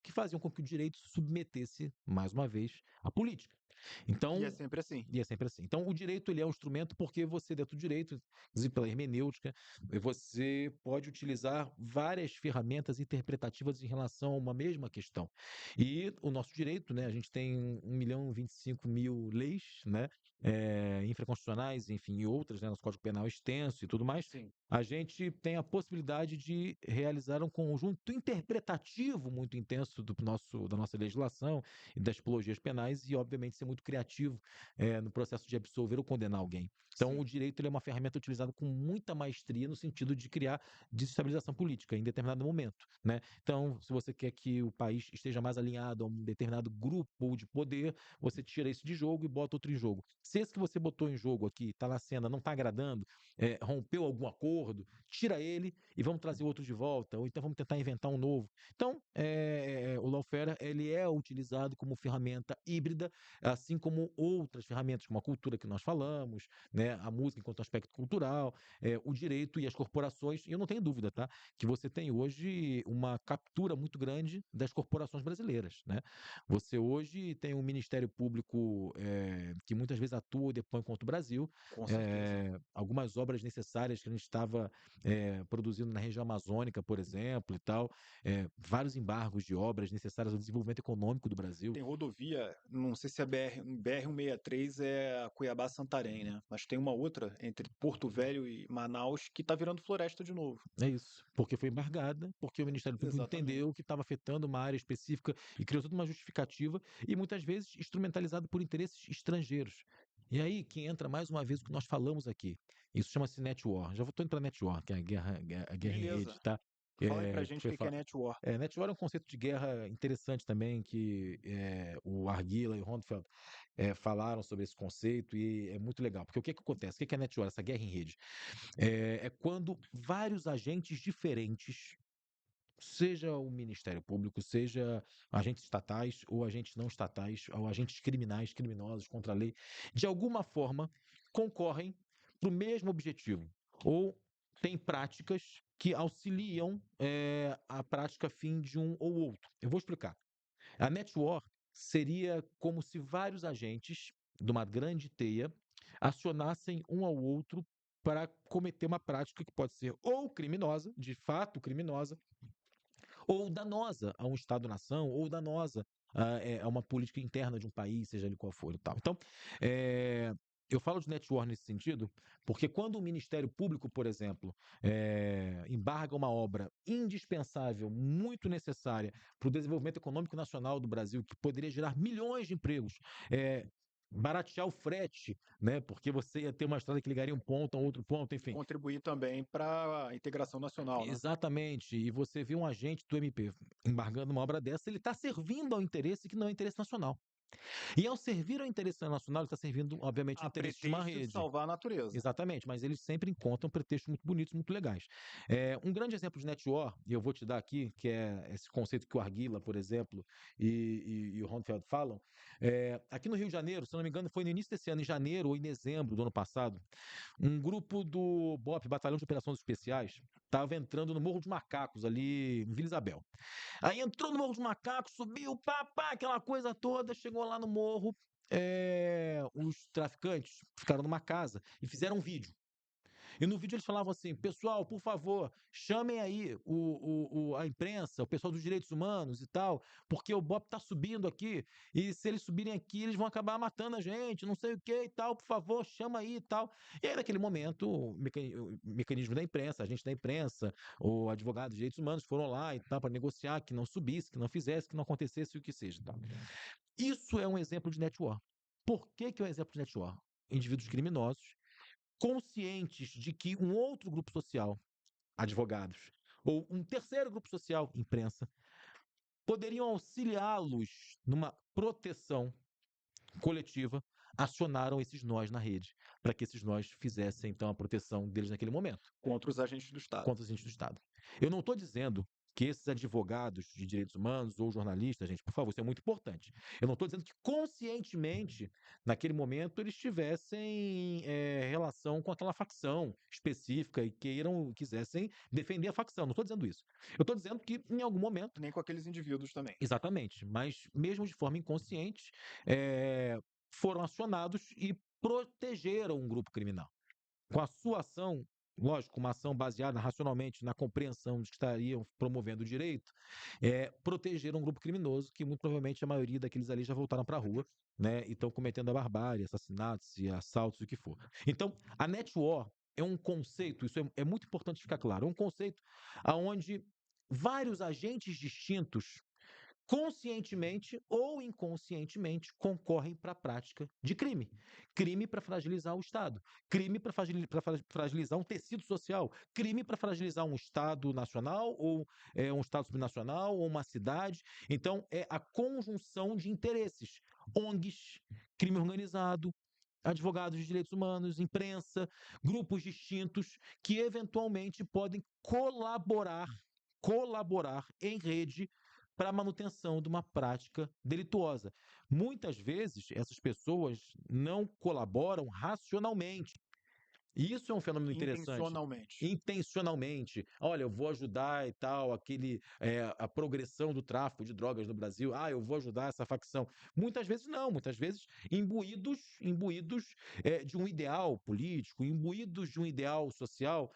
que faziam com que o direito se submetesse, mais uma vez, à política. E é Então, sempre assim. e é sempre assim. Então, o direito ele é um instrumento porque você, dentro do direito, inclusive pela hermenêutica, você pode utilizar várias ferramentas interpretativas em relação a uma mesma questão. E o nosso direito, né, a gente tem 1.025.000 leis, né, infraconstitucionais, enfim, e outras, né, nosso Código Penal é extenso e tudo mais. Sim. A gente tem a possibilidade de realizar um conjunto interpretativo muito intenso da nossa legislação e das tipologias penais e, obviamente, ser muito criativo no processo de absolver ou condenar alguém. Então, Sim. o direito ele é uma ferramenta utilizada com muita maestria no sentido de criar desestabilização política em determinado momento, né? Então, se você quer que o país esteja mais alinhado a um determinado grupo de poder, você tira esse de jogo e bota outro em jogo. Se esse que você botou em jogo aqui, está na cena, não está agradando, rompeu algum acordo, tira ele e vamos trazer outro de volta, ou então vamos tentar inventar um novo. Então, o lawfare ele é utilizado como ferramenta híbrida, assim como outras ferramentas, como a cultura que nós falamos, né, a música enquanto aspecto cultural, o direito e as corporações. E eu não tenho dúvida, tá, que você tem hoje uma captura muito grande das corporações brasileiras, né? Você hoje tem um Ministério Público que muitas vezes atua e depõe contra o Brasil, Com certeza. algumas obras necessárias que a gente estava produzindo na região amazônica, por exemplo, e tal, vários embargos de obras necessárias ao desenvolvimento econômico do Brasil. Tem rodovia, não sei se a BR-163 é a Cuiabá-Santarém, né? Mas tem uma outra entre Porto Velho e Manaus que tá virando floresta de novo. É isso, porque foi embargada, porque o Ministério Público Exatamente. entendeu que estava afetando uma área específica e criou toda uma justificativa e muitas vezes instrumentalizado por interesses estrangeiros. E aí que entra mais uma vez o que nós falamos aqui. Isso chama-se net war. Já estou indo para net war, que é a guerra em rede, Beleza. tá? Fala aí pra Que gente o foi que que é net war. net war é um conceito de guerra interessante também, que o Arguila e o Rondfeld falaram sobre esse conceito e é muito legal. Porque o que acontece? O que é net war? Essa guerra em rede. É quando vários agentes diferentes, seja o Ministério Público, seja agentes estatais ou agentes não estatais, ou agentes criminais, criminosos contra a lei, de alguma forma concorrem para o mesmo objetivo ou têm práticas que auxiliam a prática fim de um ou outro. Eu vou explicar. A network seria como se vários agentes de uma grande teia acionassem um ao outro para cometer uma prática que pode ser ou criminosa, de fato criminosa, ou danosa a um Estado-nação, ou danosa a uma política interna de um país, seja ele qual for e tal. Então, eu falo de network nesse sentido, porque quando o Ministério Público, por exemplo, embarga uma obra indispensável, muito necessária para o desenvolvimento econômico nacional do Brasil, que poderia gerar milhões de empregos, baratear o frete, né? Porque você ia ter uma estrada que ligaria um ponto a outro ponto, E enfim. contribuir também para a integração nacional, né? Exatamente. E você vê um agente do MP embargando uma obra dessa, ele está servindo ao interesse que não é interesse nacional. E ao servir ao interesse nacional, ele está servindo, obviamente, o A interesse de uma pretexto de rede. salvar a natureza. Exatamente, mas eles sempre encontram pretextos muito bonitos, muito legais. Um grande exemplo de net war, e eu vou te dar aqui, que é esse conceito que o Arguila, por exemplo, e o Ronfeld falam, aqui no Rio de Janeiro, se eu não me engano, foi no início desse ano, em janeiro ou em dezembro do ano passado, um grupo do BOP, Batalhão de Operações Especiais, estava entrando no Morro dos Macacos, ali em Vila Isabel. Aí entrou no Morro dos Macacos, subiu, pá, pá, aquela coisa toda, chegou lá no morro, os traficantes ficaram numa casa e fizeram um vídeo. E no vídeo eles falavam assim: pessoal, por favor, chamem aí a imprensa, o pessoal dos direitos humanos e tal, porque o BOP tá subindo aqui, e se eles subirem aqui, eles vão acabar matando a gente, não sei o que e tal, por favor, chama aí e tal. E aí, naquele momento, o mecanismo da imprensa, a gente da imprensa, o advogado de direitos humanos foram lá e tal, para negociar que não subisse, que não fizesse, que não acontecesse o que seja. Tal. Isso é um exemplo de network. Por que é um exemplo de network? Indivíduos criminosos conscientes de que um outro grupo social, advogados, ou um terceiro grupo social, imprensa, poderiam auxiliá-los numa proteção coletiva, acionaram esses nós na rede, para que esses nós fizessem, então, a proteção deles naquele momento Contra os agentes do Estado. contra os agentes do Estado. Eu não estou dizendo que esses advogados de direitos humanos ou jornalistas, gente, por favor, isso é muito importante. Eu não estou dizendo que conscientemente, naquele momento, eles tivessem relação com aquela facção específica e quisessem defender a facção. Não estou dizendo isso. Eu estou dizendo que, em algum momento, Nem com aqueles indivíduos também. exatamente, mas mesmo de forma inconsciente, foram acionados e protegeram um grupo criminal com a sua ação, lógico, uma ação baseada racionalmente na compreensão de que estariam promovendo o direito, protegeram um grupo criminoso que muito provavelmente a maioria daqueles ali já voltaram para a rua, né, e estão cometendo a barbárie, assassinatos e assaltos, o que for. Então, a net war é um conceito, isso é muito importante ficar claro, é um conceito aonde vários agentes distintos conscientemente ou inconscientemente concorrem para a prática de crime. Crime para fragilizar o Estado, crime para fragilizar um tecido social, crime para fragilizar um Estado nacional ou um Estado subnacional ou uma cidade. Então, é a conjunção de interesses. ONGs, crime organizado, advogados de direitos humanos, imprensa, grupos distintos que eventualmente podem colaborar em rede para a manutenção de uma prática delituosa. Muitas vezes, essas pessoas não colaboram racionalmente. E isso é um fenômeno interessante. Intencionalmente. Intencionalmente. Olha, eu vou ajudar e tal, a progressão do tráfico de drogas no Brasil. Ah, eu vou ajudar essa facção. Muitas vezes não, muitas vezes imbuídos de um ideal político, imbuídos de um ideal social,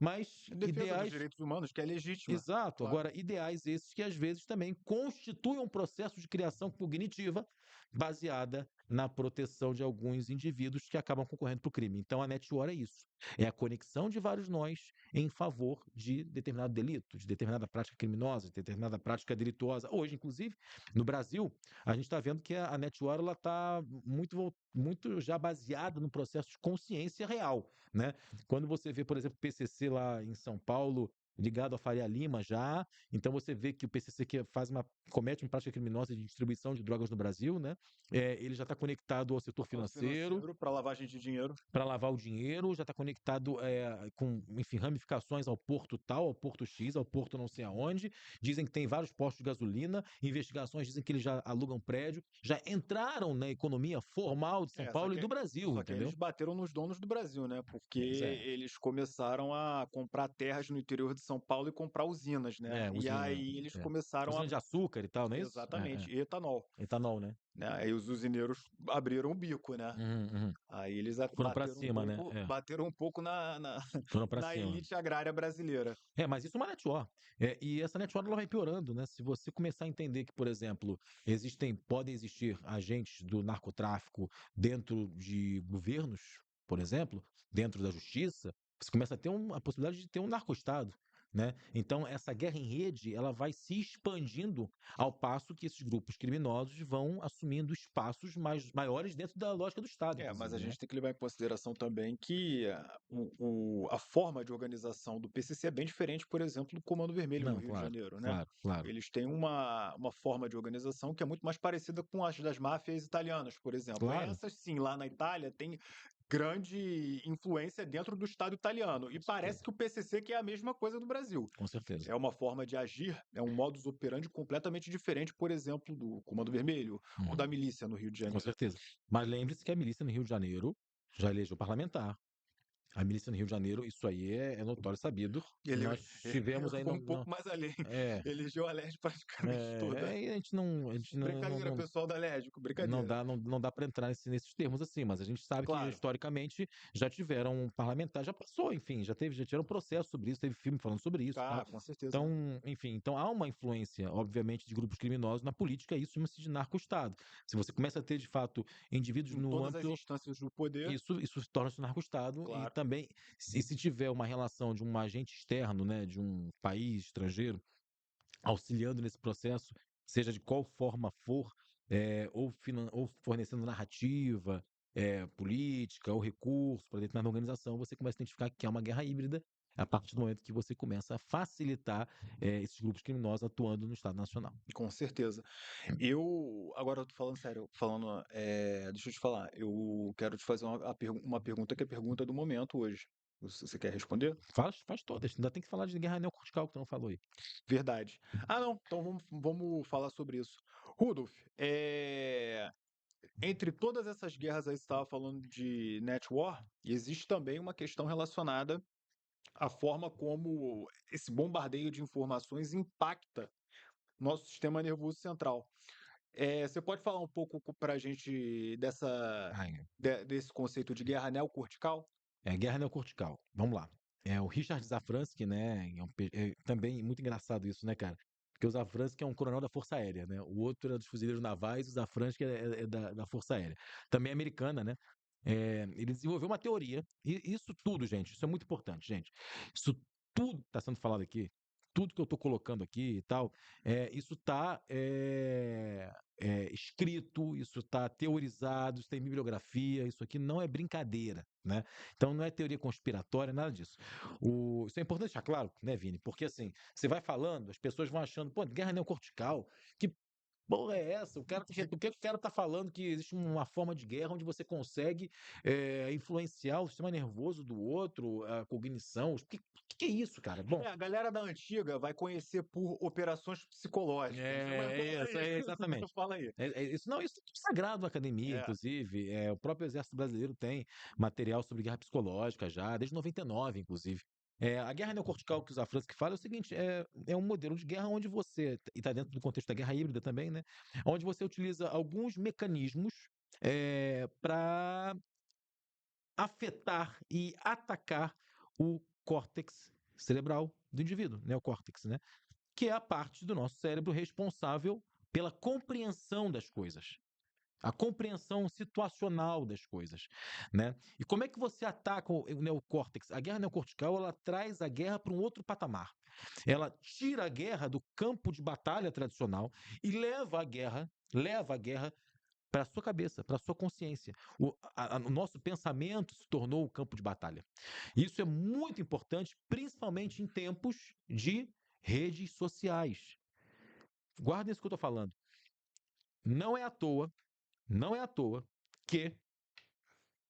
mas Em defesa dos ideais. direitos humanos, que é legítima, Exato. claro. Agora, ideais esses que às vezes também constituem um processo de criação cognitiva baseada na proteção de alguns indivíduos que acabam concorrendo para o crime. Então, a netwar é isso. É a conexão de vários nós em favor de determinado delito, de determinada prática criminosa, de determinada prática delituosa. Hoje, inclusive, no Brasil, a gente está vendo que a netwar está muito já baseada no processo de consciência real, né? Quando você vê, por exemplo, o PCC lá em São Paulo ligado à Faria Lima já, então você vê que o PCC que comete uma prática criminosa de distribuição de drogas no Brasil, né? Ele já está conectado ao setor Ao financeiro, financeiro, para lavagem de dinheiro. para lavar o dinheiro, já está conectado com, enfim, ramificações ao porto tal, ao porto X, ao porto não sei aonde. Dizem que tem vários postos de gasolina, investigações dizem que eles já alugam prédio, já entraram na economia formal de São Só Paulo e que do Brasil, só que aí entendeu? eles bateram nos donos do Brasil, né, porque Pois é, eles começaram a comprar terras no interior de São Paulo e comprar usinas, né, e usina, aí eles começaram a usina de açúcar e tal, não é isso? exatamente, etanol, Etanol, né? né, aí os usineiros abriram o bico, né, Uhum, uhum. aí eles Foram pra cima, né? bateram um pouco na Foram pra na cima. elite agrária brasileira. Mas isso é uma network. E essa network ela vai piorando, né? Se você começar a entender que, por exemplo, podem existir agentes do narcotráfico dentro de governos, por exemplo, dentro da justiça, você começa a ter a possibilidade de ter um narco-estado, né? Então, essa guerra em rede, ela vai se expandindo ao passo que esses grupos criminosos vão assumindo espaços maiores dentro da lógica do Estado, Mas a inclusive, né? gente tem que levar em consideração também que a forma de organização do PCC é bem diferente, por exemplo, do Comando Vermelho no Não, Rio de claro, Janeiro, né? claro, claro, Eles têm uma forma de organização que é muito mais parecida com as das máfias italianas, por exemplo. claro, Essas, sim, lá na Itália, têm grande influência dentro do Estado italiano. E com parece certeza, que o PCC que é a mesma coisa do Brasil. com certeza. É uma forma de agir, é um modus operandi completamente diferente, por exemplo, do Comando Vermelho ou da Uhum. milícia no Rio de Com Janeiro. certeza. Mas lembre-se que a milícia no Rio de Janeiro já elegeu parlamentar. A milícia no Rio de Janeiro, isso aí é notório sabido. Ele Nós tivemos aí foi no, um pouco mais além. é, Elegeu a LERJ praticamente toda. aí a gente Brincadeira, pessoal da LERJ, não brincadeira. dá, não dá para entrar nesses termos assim, mas a gente sabe que Claro. historicamente já tiveram um parlamentar, já passou, enfim, já tiveram processo sobre isso, teve filme falando sobre isso, e tal. Com certeza. Então, enfim, então há uma influência, obviamente, de grupos criminosos na política, e isso chama-se de narco-estado. Se você começa a ter, de fato, indivíduos Em no todas as âmbito. instâncias do poder, Isso torna-se um narco-estado e claro. também, se tiver uma relação de um agente externo, né, de um país estrangeiro, auxiliando nesse processo, seja de qual forma for, ou fornecendo narrativa, política ou recurso para determinada organização, você começa a identificar que é uma guerra híbrida a partir do momento que você começa a facilitar esses grupos criminosos atuando no Estado Nacional. Com certeza. Agora eu tô falando sério, deixa eu te falar, eu quero te fazer uma pergunta que é a pergunta do momento hoje. Você quer responder? Faz todas, ainda tem que falar de guerra neocortical que tu não falou aí. Verdade. Não, então vamos falar sobre isso. Rudolf, entre todas essas guerras aí, você estava falando de net war, existe também uma questão relacionada à forma como esse bombardeio de informações impacta nosso sistema nervoso central. Você pode falar um pouco para a gente Ai, desse conceito de guerra neocortical? Guerra Neocortical. Vamos lá. O Richard Safransky, né? Também muito engraçado isso, né, cara? Porque o Safransky é um coronel da Força Aérea, né? O outro era dos fuzileiros navais, o Safransky é da Força Aérea. Também é americana, né? Ele desenvolveu uma teoria, e isso tudo, gente, isso é muito importante, gente. Isso tudo que está sendo falado aqui, tudo que eu estou colocando aqui e tal, isso está escrito, isso está teorizado, isso tem bibliografia, isso aqui não é brincadeira, né? Então não é teoria conspiratória, nada disso. Isso é importante deixar claro, né, Vini? Porque assim, você vai falando, as pessoas vão achando, pô, guerra neocortical, que porra é essa? O que o cara tá falando que existe uma forma de guerra onde você consegue influenciar o sistema nervoso do outro, a cognição? O que é isso, cara? Bom, A galera da antiga vai conhecer por operações psicológicas. Mas fala isso, aí, exatamente. fala aí. Isso não, isso é tudo sagrado na academia, É, inclusive. O próprio Exército Brasileiro tem material sobre guerra psicológica já, desde 99, inclusive. A guerra neocortical que o Zafransky fala é o seguinte: é um modelo de guerra onde você, e está dentro do contexto da guerra híbrida também, né? Onde você utiliza alguns mecanismos para afetar e atacar o córtex cerebral do indivíduo, neocórtex, né? Que é a parte do nosso cérebro responsável pela compreensão das coisas, a compreensão situacional das coisas, né? E como é que você ataca o neocórtex? A guerra neocortical, ela traz a guerra para um outro patamar. Ela tira a guerra do campo de batalha tradicional e leva a guerra para a sua cabeça, para a sua consciência. O nosso pensamento se tornou o campo de batalha. Isso é muito importante, principalmente em tempos de redes sociais. Guardem isso que eu estou falando. Não é à toa, não é à toa que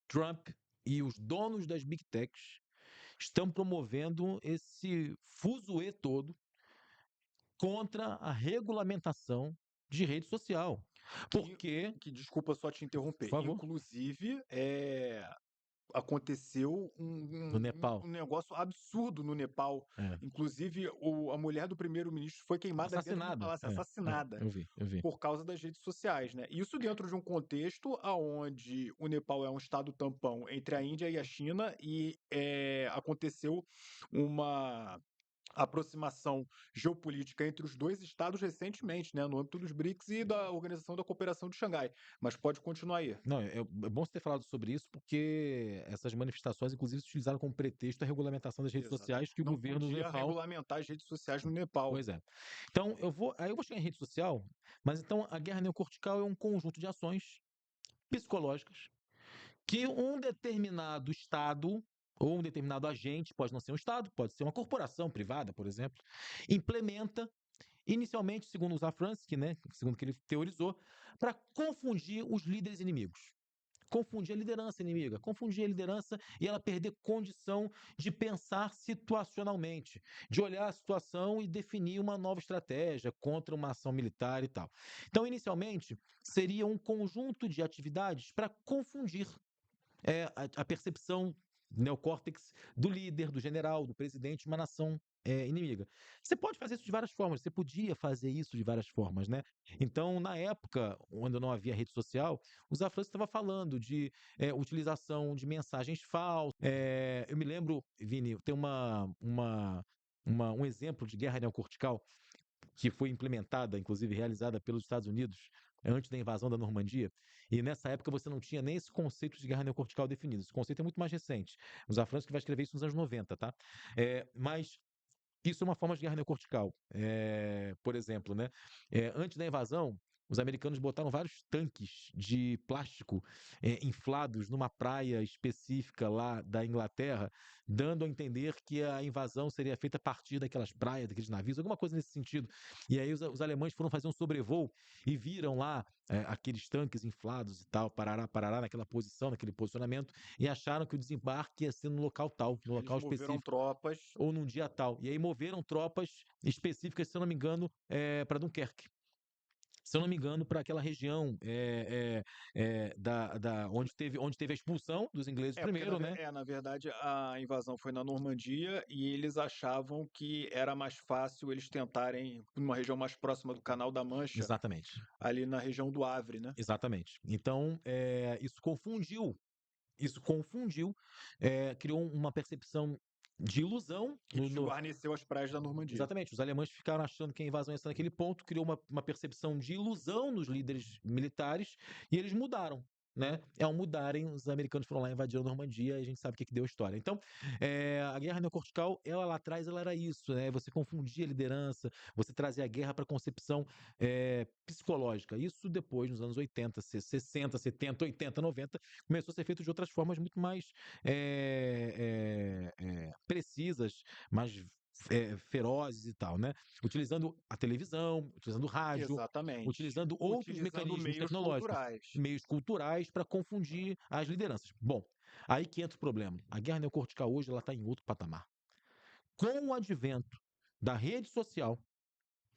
Trump e os donos das Big Techs estão promovendo esse fuzuê todo contra a regulamentação de rede social. Porque, Desculpa só te por interromper, favor, inclusive, aconteceu no Nepal. um negócio absurdo no Nepal. É. Inclusive, a mulher do primeiro-ministro foi queimada dentro do Assassinada. palácio, assassinada, Eu vi. por causa das redes sociais, né? Isso dentro de um contexto aonde o Nepal é um estado tampão entre a Índia e a China e aconteceu uma aproximação geopolítica entre os dois estados recentemente, né, no âmbito dos BRICS e da Organização da Cooperação de Xangai. Mas pode continuar aí. Não, é bom você ter falado sobre isso, porque essas manifestações, inclusive, se utilizaram como pretexto a regulamentação das redes sociais Exatamente. que o Não governo do podia Nepal. regulamentar as redes sociais no Nepal. Pois é. Então, aí eu vou chegar em rede social, mas então a guerra neocortical é um conjunto de ações psicológicas que um determinado Estado ou um determinado agente, pode não ser um Estado, pode ser uma corporação privada, por exemplo, implementa inicialmente, segundo o Zafransky, né, segundo o que ele teorizou, para confundir os líderes inimigos. Confundir a liderança inimiga, confundir a liderança e ela perder condição de pensar situacionalmente, de olhar a situação e definir uma nova estratégia contra uma ação militar e tal. Então, inicialmente, seria um conjunto de atividades para confundir a percepção neocórtex do líder, do general, do presidente de uma nação inimiga. Você pode fazer isso de várias formas, você podia fazer isso de várias formas, né? Então, na época, quando não havia rede social, o Zafran estava falando de utilização de mensagens falsas. Eu me lembro, Vini, tem um exemplo de guerra neocortical que foi implementada, inclusive realizada pelos Estados Unidos antes da invasão da Normandia, e nessa época você não tinha nem esse conceito de guerra neocortical definido. Esse conceito é muito mais recente. O Zafransky vai escrever isso nos anos 90, tá? Mas isso é uma forma de guerra neocortical. Por exemplo, né? Antes da invasão, os americanos botaram vários tanques de plástico inflados numa praia específica lá da Inglaterra, dando a entender que a invasão seria feita a partir daquelas praias, daqueles navios, alguma coisa nesse sentido. E aí os alemães foram fazer um sobrevoo e viram lá aqueles tanques inflados e tal, parará, naquela posição, naquele posicionamento, e acharam que o desembarque ia ser no local tal, no Eles local moveram específico tropas. ou num dia tal. E aí moveram tropas específicas, se eu não me engano, para Dunkerque. Se eu não me engano, para aquela região onde teve a expulsão dos ingleses Porque primeiro, né? na verdade a invasão foi na Normandia e eles achavam que era mais fácil eles tentarem numa região mais próxima do Canal da Mancha, Exatamente. ali na região do Havre, né? Exatamente. Então, isso confundiu, criou uma percepção de ilusão Que desguarneceu as praias da Normandia. Exatamente. Os alemães ficaram achando que a invasão ia ser naquele ponto, criou uma percepção de ilusão nos líderes militares e eles mudaram. Né? Ao mudarem, os americanos foram lá invadir a Normandia e a gente sabe o que deu a história. Então, a guerra neocortical, ela lá atrás, ela era isso, né? Você confundia a liderança, você trazia a guerra para a concepção psicológica. Isso depois, nos anos 80, 60, 70, 80, 90, começou a ser feito de outras formas muito mais precisas, mais ferozes e tal, né? Utilizando a televisão, utilizando o rádio, Exatamente. utilizando outros Utilizando mecanismos meios tecnológicos, culturais. meios culturais para confundir as lideranças. Bom, aí que entra o problema. A guerra neocortical hoje ela está em outro patamar. Com o advento da rede social,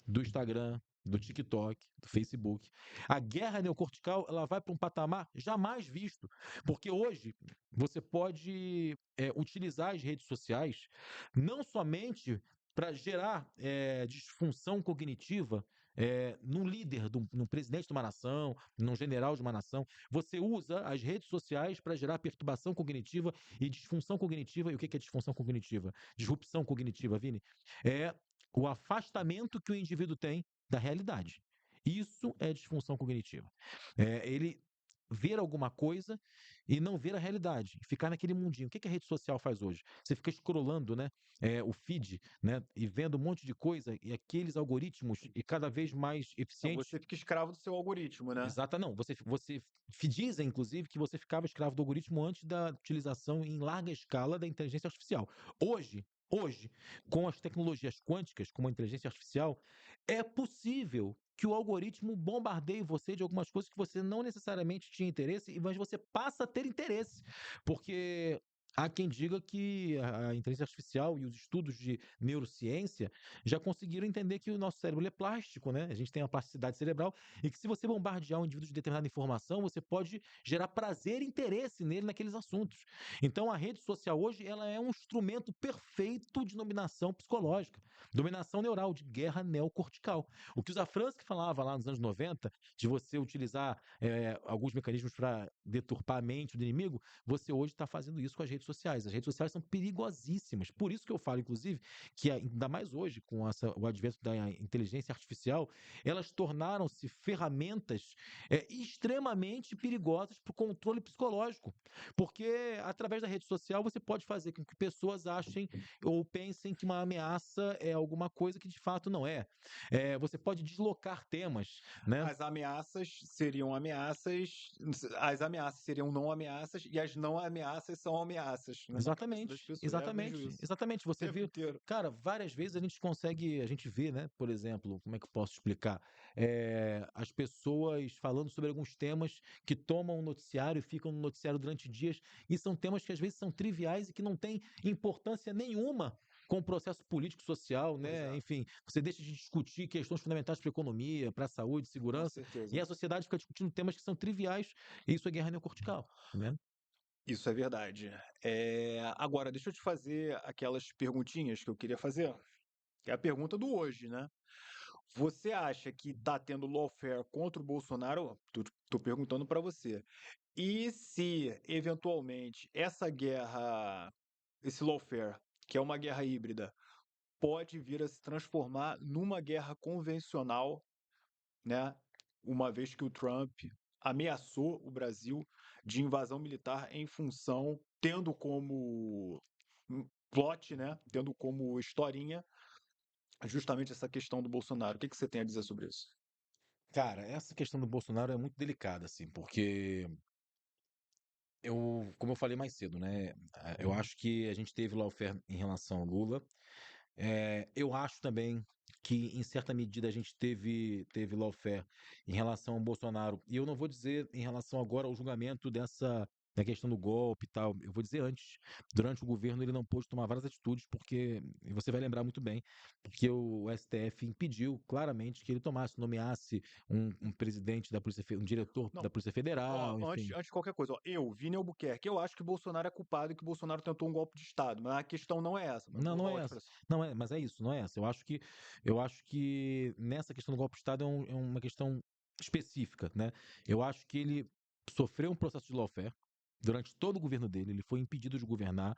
do Instagram, do TikTok, do Facebook. A guerra neocortical ela vai para um patamar jamais visto, porque hoje você pode utilizar as redes sociais não somente para gerar disfunção cognitiva num líder, num presidente de uma nação, num general de uma nação. Você usa as redes sociais para gerar perturbação cognitiva e disfunção cognitiva. E o que é disfunção cognitiva? Disrupção cognitiva, Vini. É o afastamento que o indivíduo tem da realidade. Isso é disfunção cognitiva. Ele ver alguma coisa e não ver a realidade, ficar naquele mundinho. O que a rede social faz hoje? Você fica scrollando, né, o feed, né, e vendo um monte de coisa e aqueles algoritmos e cada vez mais Então eficientes. você fica escravo do seu algoritmo, né? Exata, não. Dizem, inclusive, que você ficava escravo do algoritmo antes da utilização em larga escala da inteligência artificial. Hoje, com as tecnologias quânticas, como a inteligência artificial, é possível que o algoritmo bombardeie você de algumas coisas que você não necessariamente tinha interesse, mas você passa a ter interesse. Porque há quem diga que a inteligência artificial e os estudos de neurociência já conseguiram entender que o nosso cérebro é plástico, né? A gente tem uma plasticidade cerebral e que se você bombardear um indivíduo de determinada informação, você pode gerar prazer e interesse nele naqueles assuntos. Então a rede social hoje ela é um instrumento perfeito de dominação psicológica, dominação neural, de guerra neocortical. O que o Zafransky falava lá nos anos 90, de você utilizar alguns mecanismos para deturpar a mente do inimigo, você hoje está fazendo isso com as redes sociais. As redes sociais são perigosíssimas. Por isso que eu falo, inclusive, que ainda mais hoje, com o advento da inteligência artificial, elas tornaram-se ferramentas extremamente perigosas para o controle psicológico. Porque através da rede social você pode fazer com que pessoas achem ou pensem que uma ameaça é alguma coisa que de fato não é. Você pode deslocar temas, né? As ameaças seriam não ameaças e as não ameaças são ameaças, né? Na cabeça das Exatamente, pessoas. Eu vejo exatamente, isso exatamente. o Você tempo vê, inteiro. cara, várias vezes a gente vê, né? Por exemplo, como é que eu posso explicar? As pessoas falando sobre alguns temas que tomam o noticiário e ficam no noticiário durante dias, e são temas que às vezes são triviais e que não têm importância nenhuma com o processo político social, Pois né? é, Enfim, você deixa de discutir questões fundamentais para a economia, para a saúde, com segurança, e certeza. a sociedade fica discutindo temas que são triviais, e isso é guerra neocortical, né? Isso é verdade. Agora, deixa eu te fazer aquelas perguntinhas que eu queria fazer. É a pergunta do hoje, né? Você acha que tá tendo lawfare contra o Bolsonaro? Tô perguntando para você. E se, eventualmente, essa guerra, esse lawfare, que é uma guerra híbrida, pode vir a se transformar numa guerra convencional, né? Uma vez que o Trump ameaçou o Brasil de invasão militar em função, tendo como plot, né? Tendo como historinha justamente essa questão do Bolsonaro. O que você tem a dizer sobre isso? Cara, essa questão do Bolsonaro é muito delicada, assim, porque como eu falei mais cedo, né? Eu acho que a gente teve lawfare em relação ao Lula. Eu acho também que, em certa medida, a gente teve lawfare em relação ao Bolsonaro. E eu não vou dizer em relação agora ao julgamento da questão do golpe e tal. Eu vou dizer antes. Durante o governo, ele não pôde tomar várias atitudes, porque, e você vai lembrar muito bem, porque o STF impediu claramente que ele nomeasse um presidente da Polícia, um diretor Não, da Polícia ó, Federal, antes, enfim. antes de qualquer coisa, ó, Vini Albuquerque, eu acho que o Bolsonaro é culpado e que o Bolsonaro tentou um golpe de Estado, mas a questão não é essa, mas Não, vou não é volte essa. para isso. Não é, mas é isso, não é essa. Eu acho que nessa questão do golpe de Estado é uma questão específica, né? Eu acho que ele sofreu um processo de lawfare durante todo o governo dele, ele foi impedido de governar,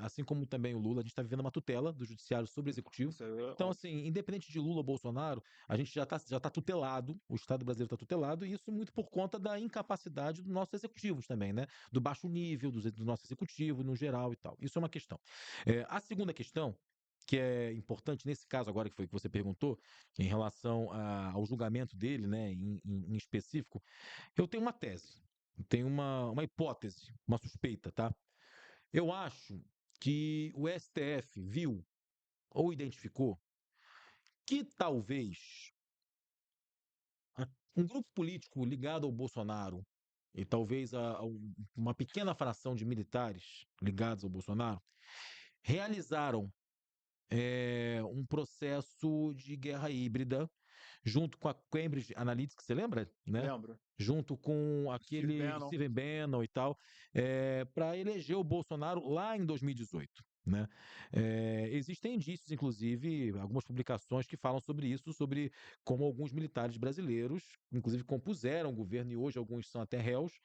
assim como também o Lula, a gente está vivendo uma tutela do judiciário sobre o executivo. Isso é Então, óbvio. assim, independente de Lula ou Bolsonaro, a gente já tá tutelado, o Estado brasileiro está tutelado, e isso muito por conta da incapacidade dos nossos executivos também, né? Do baixo nível do nosso executivo, no geral e tal. Isso é uma questão. A segunda questão, que é importante nesse caso agora que foi que você perguntou, em relação ao julgamento dele, né, em específico, eu tenho uma tese, eu tenho uma hipótese, uma suspeita, tá? Eu acho que o STF viu ou identificou que talvez um grupo político ligado ao Bolsonaro e talvez uma pequena fração de militares ligados ao Bolsonaro realizaram um processo de guerra híbrida junto com a Cambridge Analytica, você lembra, né? Lembro. Junto com Steve aquele Bannon. Stephen Bannon e tal, para eleger o Bolsonaro lá em 2018. né? Existem indícios, inclusive, algumas publicações que falam sobre isso, sobre como alguns militares brasileiros, inclusive compuseram o governo e hoje alguns são até réus,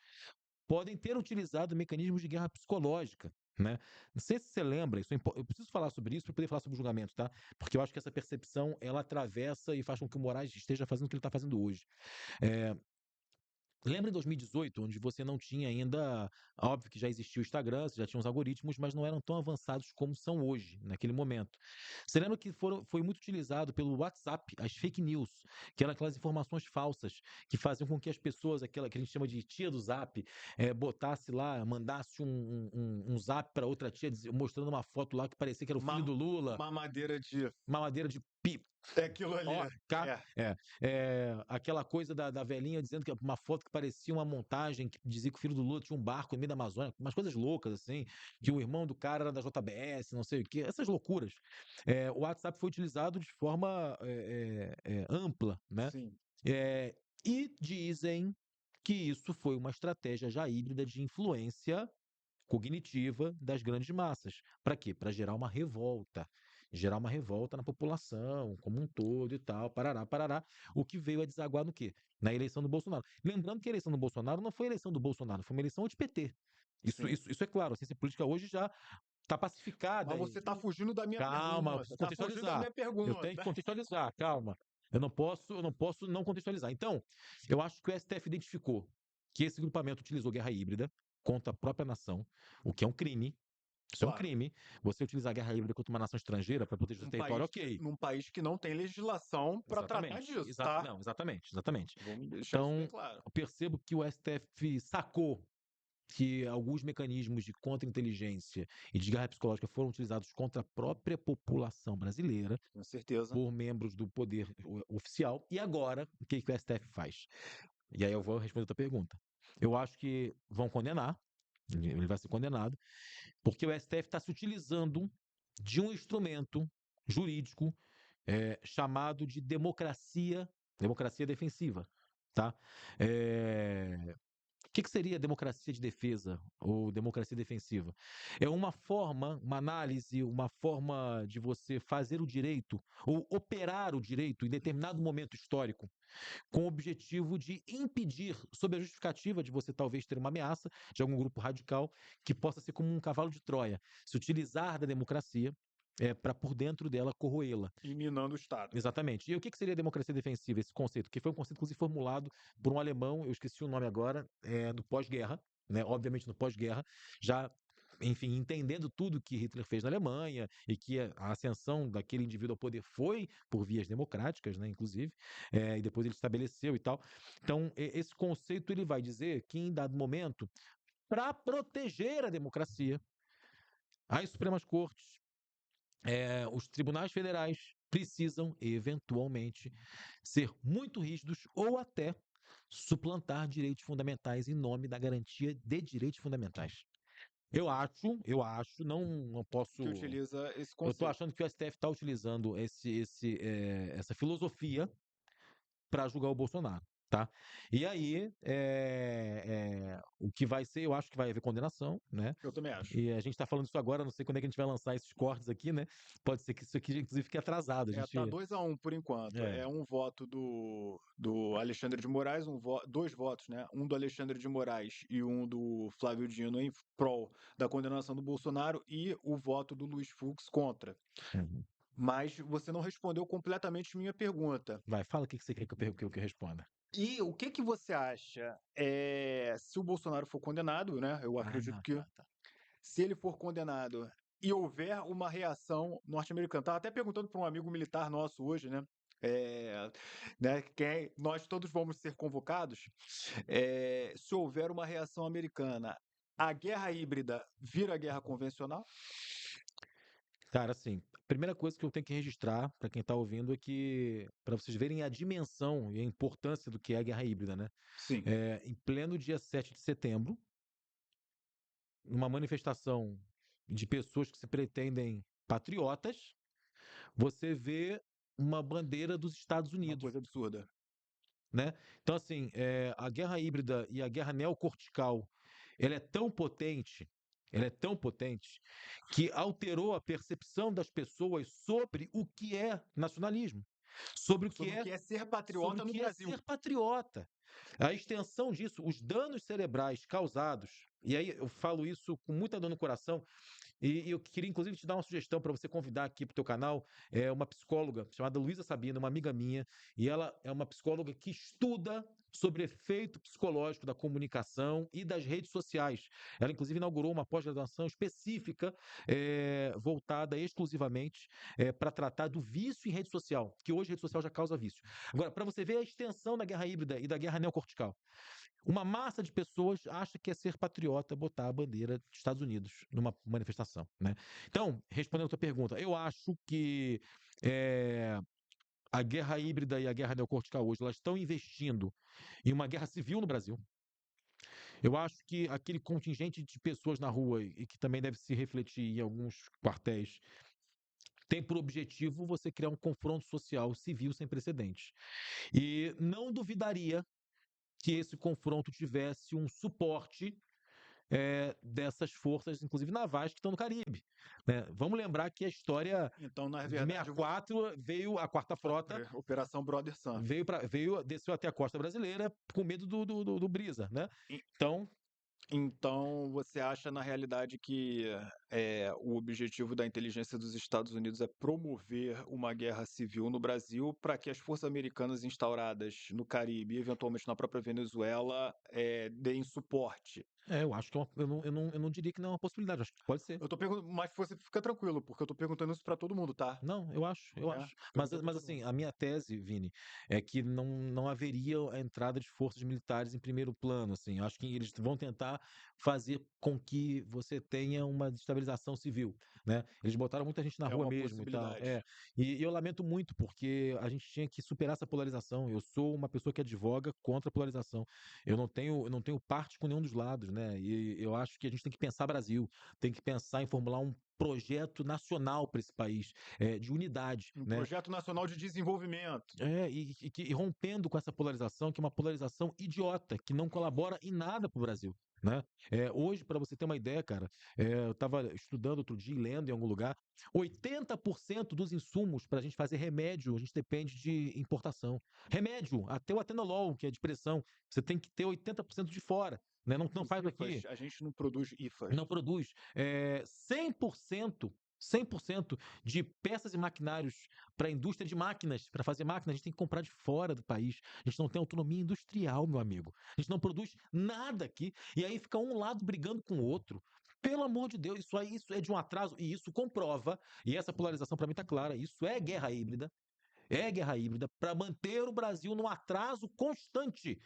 podem ter utilizado mecanismos de guerra psicológica. Né? Não sei se você lembra, eu preciso falar sobre isso para poder falar sobre o julgamento, tá? Porque eu acho que essa percepção ela atravessa e faz com que o Moraes esteja fazendo o que ele está fazendo hoje. É, Lembra em 2018, onde você não tinha ainda, óbvio que já existia o Instagram, você já tinha os algoritmos, mas não eram tão avançados como são hoje, naquele momento. Você lembra que foi muito utilizado pelo WhatsApp as fake news, que eram aquelas informações falsas que faziam com que as pessoas, aquela que a gente chama de tia do Zap, botasse lá, mandasse um zap para outra tia, mostrando uma foto lá que parecia que era o filho do Lula, Mamadeira de. mamadeira de pi, É aquilo ali. K, É, aquela coisa da velhinha dizendo que uma foto que parecia uma montagem que dizia que o filho do Lula tinha um barco no meio da Amazônia, umas coisas loucas assim, que o irmão do cara era da JBS, não sei o que, essas loucuras. O WhatsApp foi utilizado de forma ampla, né? sim. É, e dizem que isso foi uma estratégia já híbrida de influência cognitiva das grandes massas. Para quê? Para gerar uma revolta. Gerar uma revolta na população como um todo e tal, parará, parará. O que veio a desaguar no quê? Na eleição do Bolsonaro. Lembrando que a eleição do Bolsonaro não foi a eleição do Bolsonaro, foi uma eleição anti-PT. Isso, Sim. isso, isso é claro, a ciência política hoje já está pacificada. Mas você está fugindo da minha Calma, eu pergunta. preciso Tá fugindo da contextualizar. minha Eu tenho que pergunta. contextualizar, calma. Eu não posso não contextualizar. Então, eu acho que o STF identificou que esse grupamento utilizou guerra híbrida contra a própria nação, o que é um crime. Isso é um Claro. crime. Você utilizar guerra híbrida contra uma nação estrangeira para proteger o seu território, ok. Num país que não tem legislação para tratar Exatamente. disso, tá? Não, exatamente, exatamente. Vamos deixar isso bem Então, claro. eu percebo que o STF sacou que alguns mecanismos de contra-inteligência e de guerra psicológica foram utilizados contra a própria população brasileira Com certeza. por membros do poder oficial. E agora, o que o STF faz? E aí eu vou responder a tua pergunta. Eu acho que vão condenar, ele vai ser condenado, porque o STF está se utilizando de um instrumento jurídico chamado de democracia defensiva. Tá? O que seria democracia de defesa ou democracia defensiva? É uma forma, uma análise, uma forma de você fazer o direito ou operar o direito em determinado momento histórico com o objetivo de impedir, sob a justificativa de você talvez ter uma ameaça de algum grupo radical que possa ser como um cavalo de Troia, se utilizar da democracia para por dentro dela corroê-la. E minando o Estado. Exatamente. E o que seria democracia defensiva, esse conceito? Que foi um conceito, inclusive, formulado por um alemão, eu esqueci o nome agora, no pós-guerra, né? Obviamente no pós-guerra, já, enfim, entendendo tudo que Hitler fez na Alemanha e que a ascensão daquele indivíduo ao poder foi por vias democráticas, né, inclusive, e depois ele estabeleceu e tal. Então, esse conceito ele vai dizer que em dado momento, para proteger a democracia, as Supremas Cortes, os tribunais federais precisam, eventualmente, ser muito rígidos ou até suplantar direitos fundamentais em nome da garantia de direitos fundamentais. Eu acho, não Que posso. utiliza esse Eu estou conceito. achando que o STF está utilizando essa filosofia para julgar o Bolsonaro. Tá? E aí, o que vai ser, eu acho que vai haver condenação, né? Eu também acho. E a gente está falando isso agora, não sei quando é que a gente vai lançar esses cortes aqui, né? Pode ser que isso aqui, inclusive, fique atrasado. A Tá gente. 2-1 por enquanto. É. É um voto do Alexandre de Moraes, dois votos, né? Um do Alexandre de Moraes e um do Flávio Dino em prol da condenação do Bolsonaro e o voto do Luiz Fux contra. Uhum. Mas você não respondeu completamente minha pergunta. Vai, fala o que você quer que eu responda. E o que você acha? Se o Bolsonaro for condenado, né? Eu Ah, acredito que tá. se ele for condenado e houver uma reação norte-americana, estava até perguntando para um amigo militar nosso hoje, né? Né, nós todos vamos ser convocados. Se houver uma reação americana, a guerra híbrida vira guerra convencional? Cara, assim, a primeira coisa que eu tenho que registrar para quem está ouvindo é que, para vocês verem a dimensão e a importância do que é a guerra híbrida, né? Sim. Em pleno dia 7 de setembro, numa manifestação de pessoas que se pretendem patriotas, você vê uma bandeira dos Estados Uma Unidos, coisa absurda. né? Então, assim, a guerra híbrida e a guerra neocortical, ela é tão potente ela é tão potente que alterou a percepção das pessoas sobre o que é nacionalismo, sobre o que Sobre o é que é ser sobre patriota o no que é Brasil. ser patriota. A extensão disso, os danos cerebrais causados, e aí eu falo isso com muita dor no coração, e eu queria, inclusive, te dar uma sugestão para você convidar aqui para o teu canal, é uma psicóloga chamada Luísa Sabina, uma amiga minha, e ela é uma psicóloga que estuda sobre efeito psicológico da comunicação e das redes sociais. Ela, inclusive, inaugurou uma pós-graduação específica, voltada exclusivamente para tratar do vício em rede social, que hoje a rede social já causa vício. Agora, para você ver a extensão da guerra híbrida e da guerra neocortical. Uma massa de pessoas acha que é ser patriota botar a bandeira dos Estados Unidos numa manifestação, né? Então, respondendo a tua pergunta, eu acho que a guerra híbrida e a guerra neocortical hoje, elas estão investindo em uma guerra civil no Brasil. Eu acho que aquele contingente de pessoas na rua e que também deve se refletir em alguns quartéis tem por objetivo você criar um confronto social civil sem precedentes. E não duvidaria que esse confronto tivesse um suporte dessas forças, inclusive navais, que estão no Caribe, né? Vamos lembrar que a história Então, na de verdade, você 64 veio a quarta frota, Operação Brother Sun. desceu até a costa brasileira com medo do Brisa, né? E Então, então, você acha, na realidade, que o objetivo da inteligência dos Estados Unidos é promover uma guerra civil no Brasil para que as forças americanas instauradas no Caribe e, eventualmente, na própria Venezuela, deem suporte? eu acho que eu não diria que não é uma possibilidade, acho que pode ser. Eu tô perguntando, mas você fica tranquilo, porque eu tô perguntando isso para todo mundo, tá? Não, eu acho, eu É, acho. perguntei para Mas todo mundo. assim, a minha tese, Vini, é que não haveria a entrada de forças militares em primeiro plano, assim. Eu acho que eles vão tentar fazer com que você tenha uma destabilização civil, né? Eles botaram muita gente na É rua uma mesmo e tal. possibilidade. E eu lamento muito, porque a gente tinha que superar essa polarização. Eu sou uma pessoa que advoga contra a polarização. Eu não tenho parte com nenhum dos lados, né? E eu acho que a gente tem que pensar Brasil, tem que pensar em formular um projeto nacional para esse país de unidade, Um né? projeto nacional de desenvolvimento. E rompendo com essa polarização, que é uma polarização idiota, que não colabora em nada para o Brasil. Né? Hoje, para você ter uma ideia, cara, eu estava estudando outro dia e lendo em algum lugar, 80% dos insumos para a gente fazer remédio, a gente depende de importação. Remédio, até o atenolol, que é de pressão, você tem que ter 80% de fora. Né? Não Os faz aqui. IFAs, a gente não produz IFAs. Não produz. 100% de peças e maquinários para a indústria de máquinas, para fazer máquinas, a gente tem que comprar de fora do país. A gente não tem autonomia industrial, meu amigo. A gente não produz nada aqui. E aí fica um lado brigando com o outro. Pelo amor de Deus, isso é de um atraso. E isso comprova, e essa polarização para mim está clara, isso é guerra híbrida para manter o Brasil num atraso constante.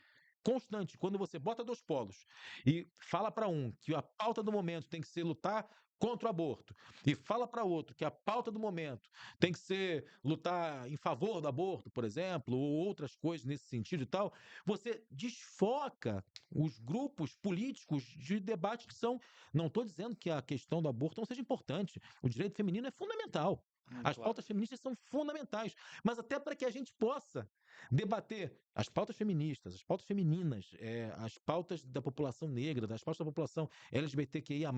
Constante. Quando você bota dois polos e fala para um que a pauta do momento tem que ser lutar contra o aborto e fala para outro que a pauta do momento tem que ser lutar em favor do aborto, por exemplo, ou outras coisas nesse sentido e tal, você desfoca os grupos políticos de debate que são. Não estou dizendo que a questão do aborto não seja importante. O direito feminino é fundamental. As Claro. pautas feministas são fundamentais, mas até para que a gente possa debater as pautas feministas, as pautas femininas, as pautas da população negra, das pautas da população LGBTQIA+,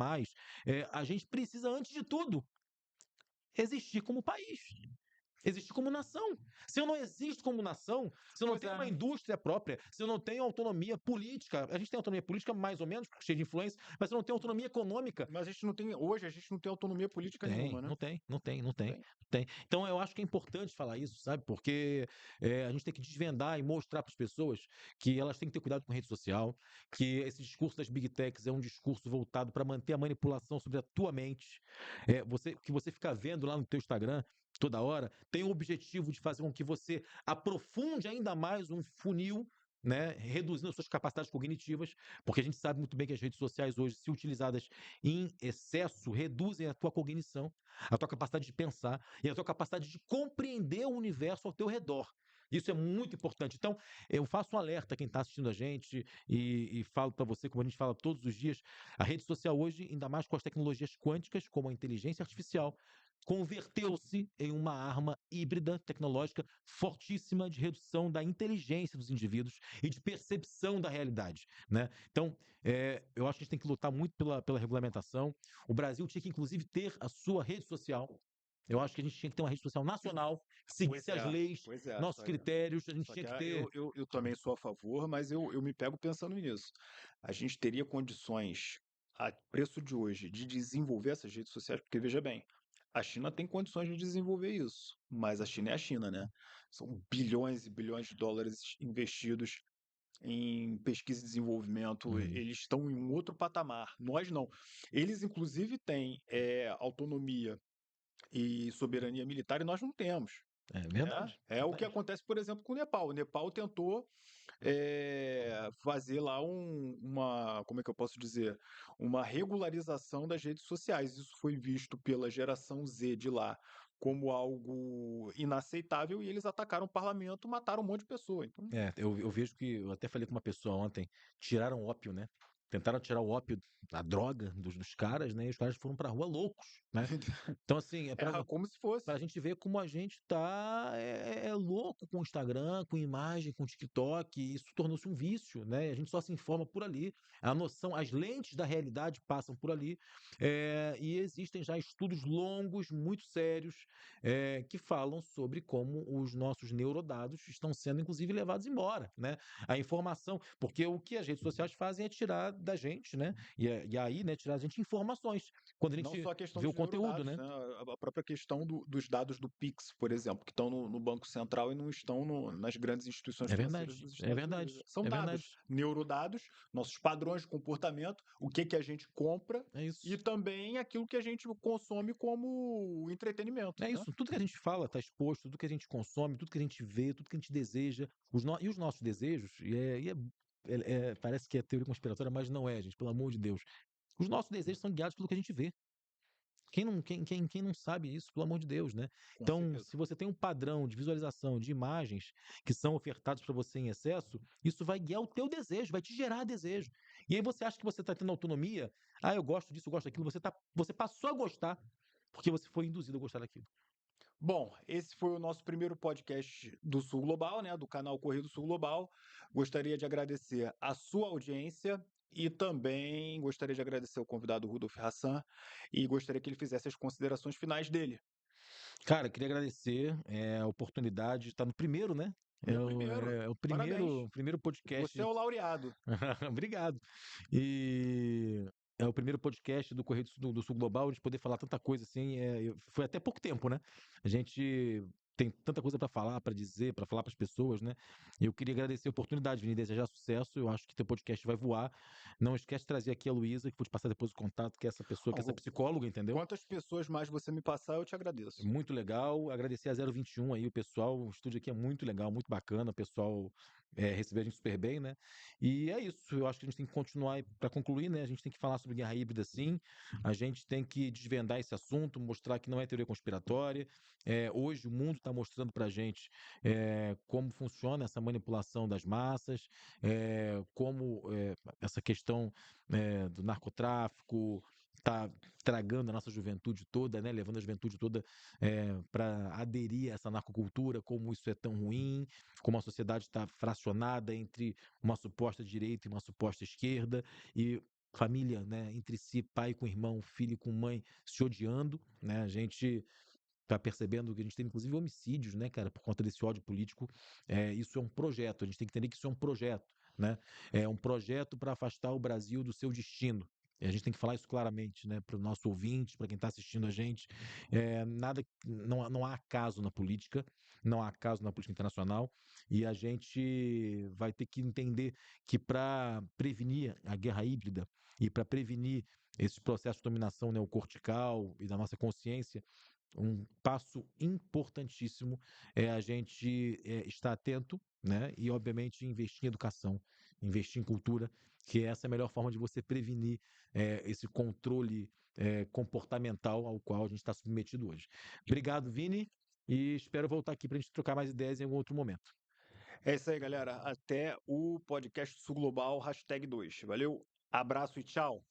a gente precisa, antes de tudo, existir como país. Existir como nação. Se eu não existo como nação, se eu não Pois tenho é. uma indústria própria, se eu não tenho autonomia política, a gente tem autonomia política mais ou menos, porque cheio de influência, mas se eu não tenho autonomia econômica, Mas a gente não tem, hoje a gente não tem autonomia política nenhuma, né? não tem, Tem. não tem. Então eu acho que é importante falar isso, sabe? Porque a gente tem que desvendar e mostrar para as pessoas que elas têm que ter cuidado com rede social, que esse discurso das big techs é um discurso voltado para manter a manipulação sobre a tua mente. Que você fica vendo lá no teu Instagram toda hora, tem o objetivo de fazer com que você aprofunde ainda mais um funil, né, reduzindo as suas capacidades cognitivas, porque a gente sabe muito bem que as redes sociais hoje, se utilizadas em excesso, reduzem a tua cognição, a tua capacidade de pensar e a tua capacidade de compreender o universo ao teu redor. Isso é muito importante. Então, eu faço um alerta a quem está assistindo a gente e falo para você, como a gente fala todos os dias, a rede social hoje, ainda mais com as tecnologias quânticas, como a inteligência artificial, converteu-se em uma arma híbrida tecnológica fortíssima de redução da inteligência dos indivíduos e de percepção da realidade, né? Então, eu acho que a gente tem que lutar muito pela regulamentação. O Brasil tinha que, inclusive, ter a sua rede social. Eu acho que a gente tinha que ter uma rede social nacional, que Pois seguisse as é, leis, pois é. nossos critérios, a gente Só tinha que que ter. eu também sou a favor, mas eu me pego pensando nisso. A gente teria condições, a preço de hoje, de desenvolver essas redes sociais, porque veja bem, a China tem condições de desenvolver isso, mas a China é a China, né? São bilhões e bilhões de dólares investidos em pesquisa e desenvolvimento, Uhum. eles estão em um outro patamar. Nós não. Eles, inclusive, têm autonomia e soberania militar e nós não temos. É Né? verdade, É o que verdade. acontece, por exemplo, com o Nepal. O Nepal tentou fazer lá como é que eu posso dizer? Uma regularização das redes sociais. Isso foi visto pela geração Z de lá como algo inaceitável e eles atacaram o parlamento, mataram um monte de pessoa. Então, Eu vejo que, eu até falei com uma pessoa ontem, tiraram o ópio, né? Tentaram tirar o ópio, a droga dos caras, né? E os caras foram pra rua loucos, né? Então, assim, é pra, como se fosse. pra gente ver como a gente tá louco com o Instagram, com imagem, com o TikTok, e isso tornou-se um vício, né? A gente só se informa por ali, a noção, as lentes da realidade passam por ali, e existem já estudos longos, muito sérios, que falam sobre como os nossos neurodados estão sendo, inclusive, levados embora, né? A informação, porque o que as redes sociais fazem é tirar da gente, né? E aí, né, tirar da gente informações. Quando a Não gente só a questão vê o dos conteúdo, neurodados, né? né? A própria questão dos dados do Pix, por exemplo, que estão no Banco Central e não estão nas grandes instituições É financeiras verdade, dos é Estados verdade, Unidos. São é dados, verdade. neurodados, nossos padrões de comportamento, o que que a gente compra É e isso. também aquilo que a gente consome como entretenimento, É né? isso. Tudo que a gente fala está exposto, tudo que a gente consome, tudo que a gente vê, tudo que a gente deseja, e os nossos desejos, parece que é teoria conspiratória, mas não é, gente, pelo amor de Deus. Os nossos desejos são guiados pelo que a gente vê. Quem não sabe isso, pelo amor de Deus, né? Com Então, certeza. se você tem um padrão de visualização de imagens que são ofertadas para você em excesso, isso vai guiar o teu desejo, vai te gerar desejo. E aí você acha que você está tendo autonomia, eu gosto disso, eu gosto daquilo, você passou a gostar porque você foi induzido a gostar daquilo. Bom, esse foi o nosso primeiro podcast do Sul Global, né, do canal Correio do Sul Global. Gostaria de agradecer a sua audiência e também gostaria de agradecer ao convidado Rudolf Hassan e gostaria que ele fizesse as considerações finais dele. Cara, queria agradecer, a oportunidade de estar no primeiro, né? No primeiro. É o Parabéns. primeiro Você é podcast. o laureado. Obrigado. E é o primeiro podcast do Correio do Sul Global, de poder falar tanta coisa assim. Foi até pouco tempo, né? A gente tem tanta coisa para falar, para dizer, para falar para as pessoas, né? E eu queria agradecer a oportunidade, Vini, desejar sucesso. Eu acho que teu podcast vai voar. Não esquece de trazer aqui a Luísa, que vou te passar depois o contato, que é essa pessoa, que é essa Bom, psicóloga, entendeu? quantas pessoas mais você me passar, eu te É agradeço. muito legal. Agradecer a 021 aí, o pessoal. O estúdio aqui é muito legal, muito bacana. O pessoal recebeu a gente super bem, né? E é isso. Eu acho que a gente tem que continuar, para concluir, né? A gente tem que falar sobre guerra híbrida, sim. A gente tem que desvendar esse assunto, mostrar que não é teoria conspiratória. Hoje o mundo está mostrando para a gente como funciona essa manipulação das massas, como essa questão do narcotráfico está tragando a nossa juventude toda, né? Levando a juventude toda para aderir a essa narcocultura, como isso é tão ruim, como a sociedade está fracionada entre uma suposta direita e uma suposta esquerda, e família, né, entre si, pai com irmão, filho com mãe, se odiando, né? A gente tá percebendo que a gente tem, inclusive, homicídios, né, cara, por conta desse ódio político. Isso é um projeto, a gente tem que entender que isso é um projeto, né? É um projeto para afastar o Brasil do seu destino. E a gente tem que falar isso claramente, né, para o nosso ouvinte, para quem está assistindo a gente. Não há acaso na política, não há acaso na política internacional, e a gente vai ter que entender que para prevenir a guerra híbrida e para prevenir esses processos de dominação neocortical e da nossa consciência, um passo importantíssimo é a gente estar atento, né? E, obviamente, investir em educação, investir em cultura, que essa é a melhor forma de você prevenir esse controle comportamental ao qual a gente está submetido hoje. Obrigado, Vini, e espero voltar aqui para a gente trocar mais ideias em algum outro momento. É isso aí, galera. Até o podcast Sul Global, #2. Valeu, abraço e tchau.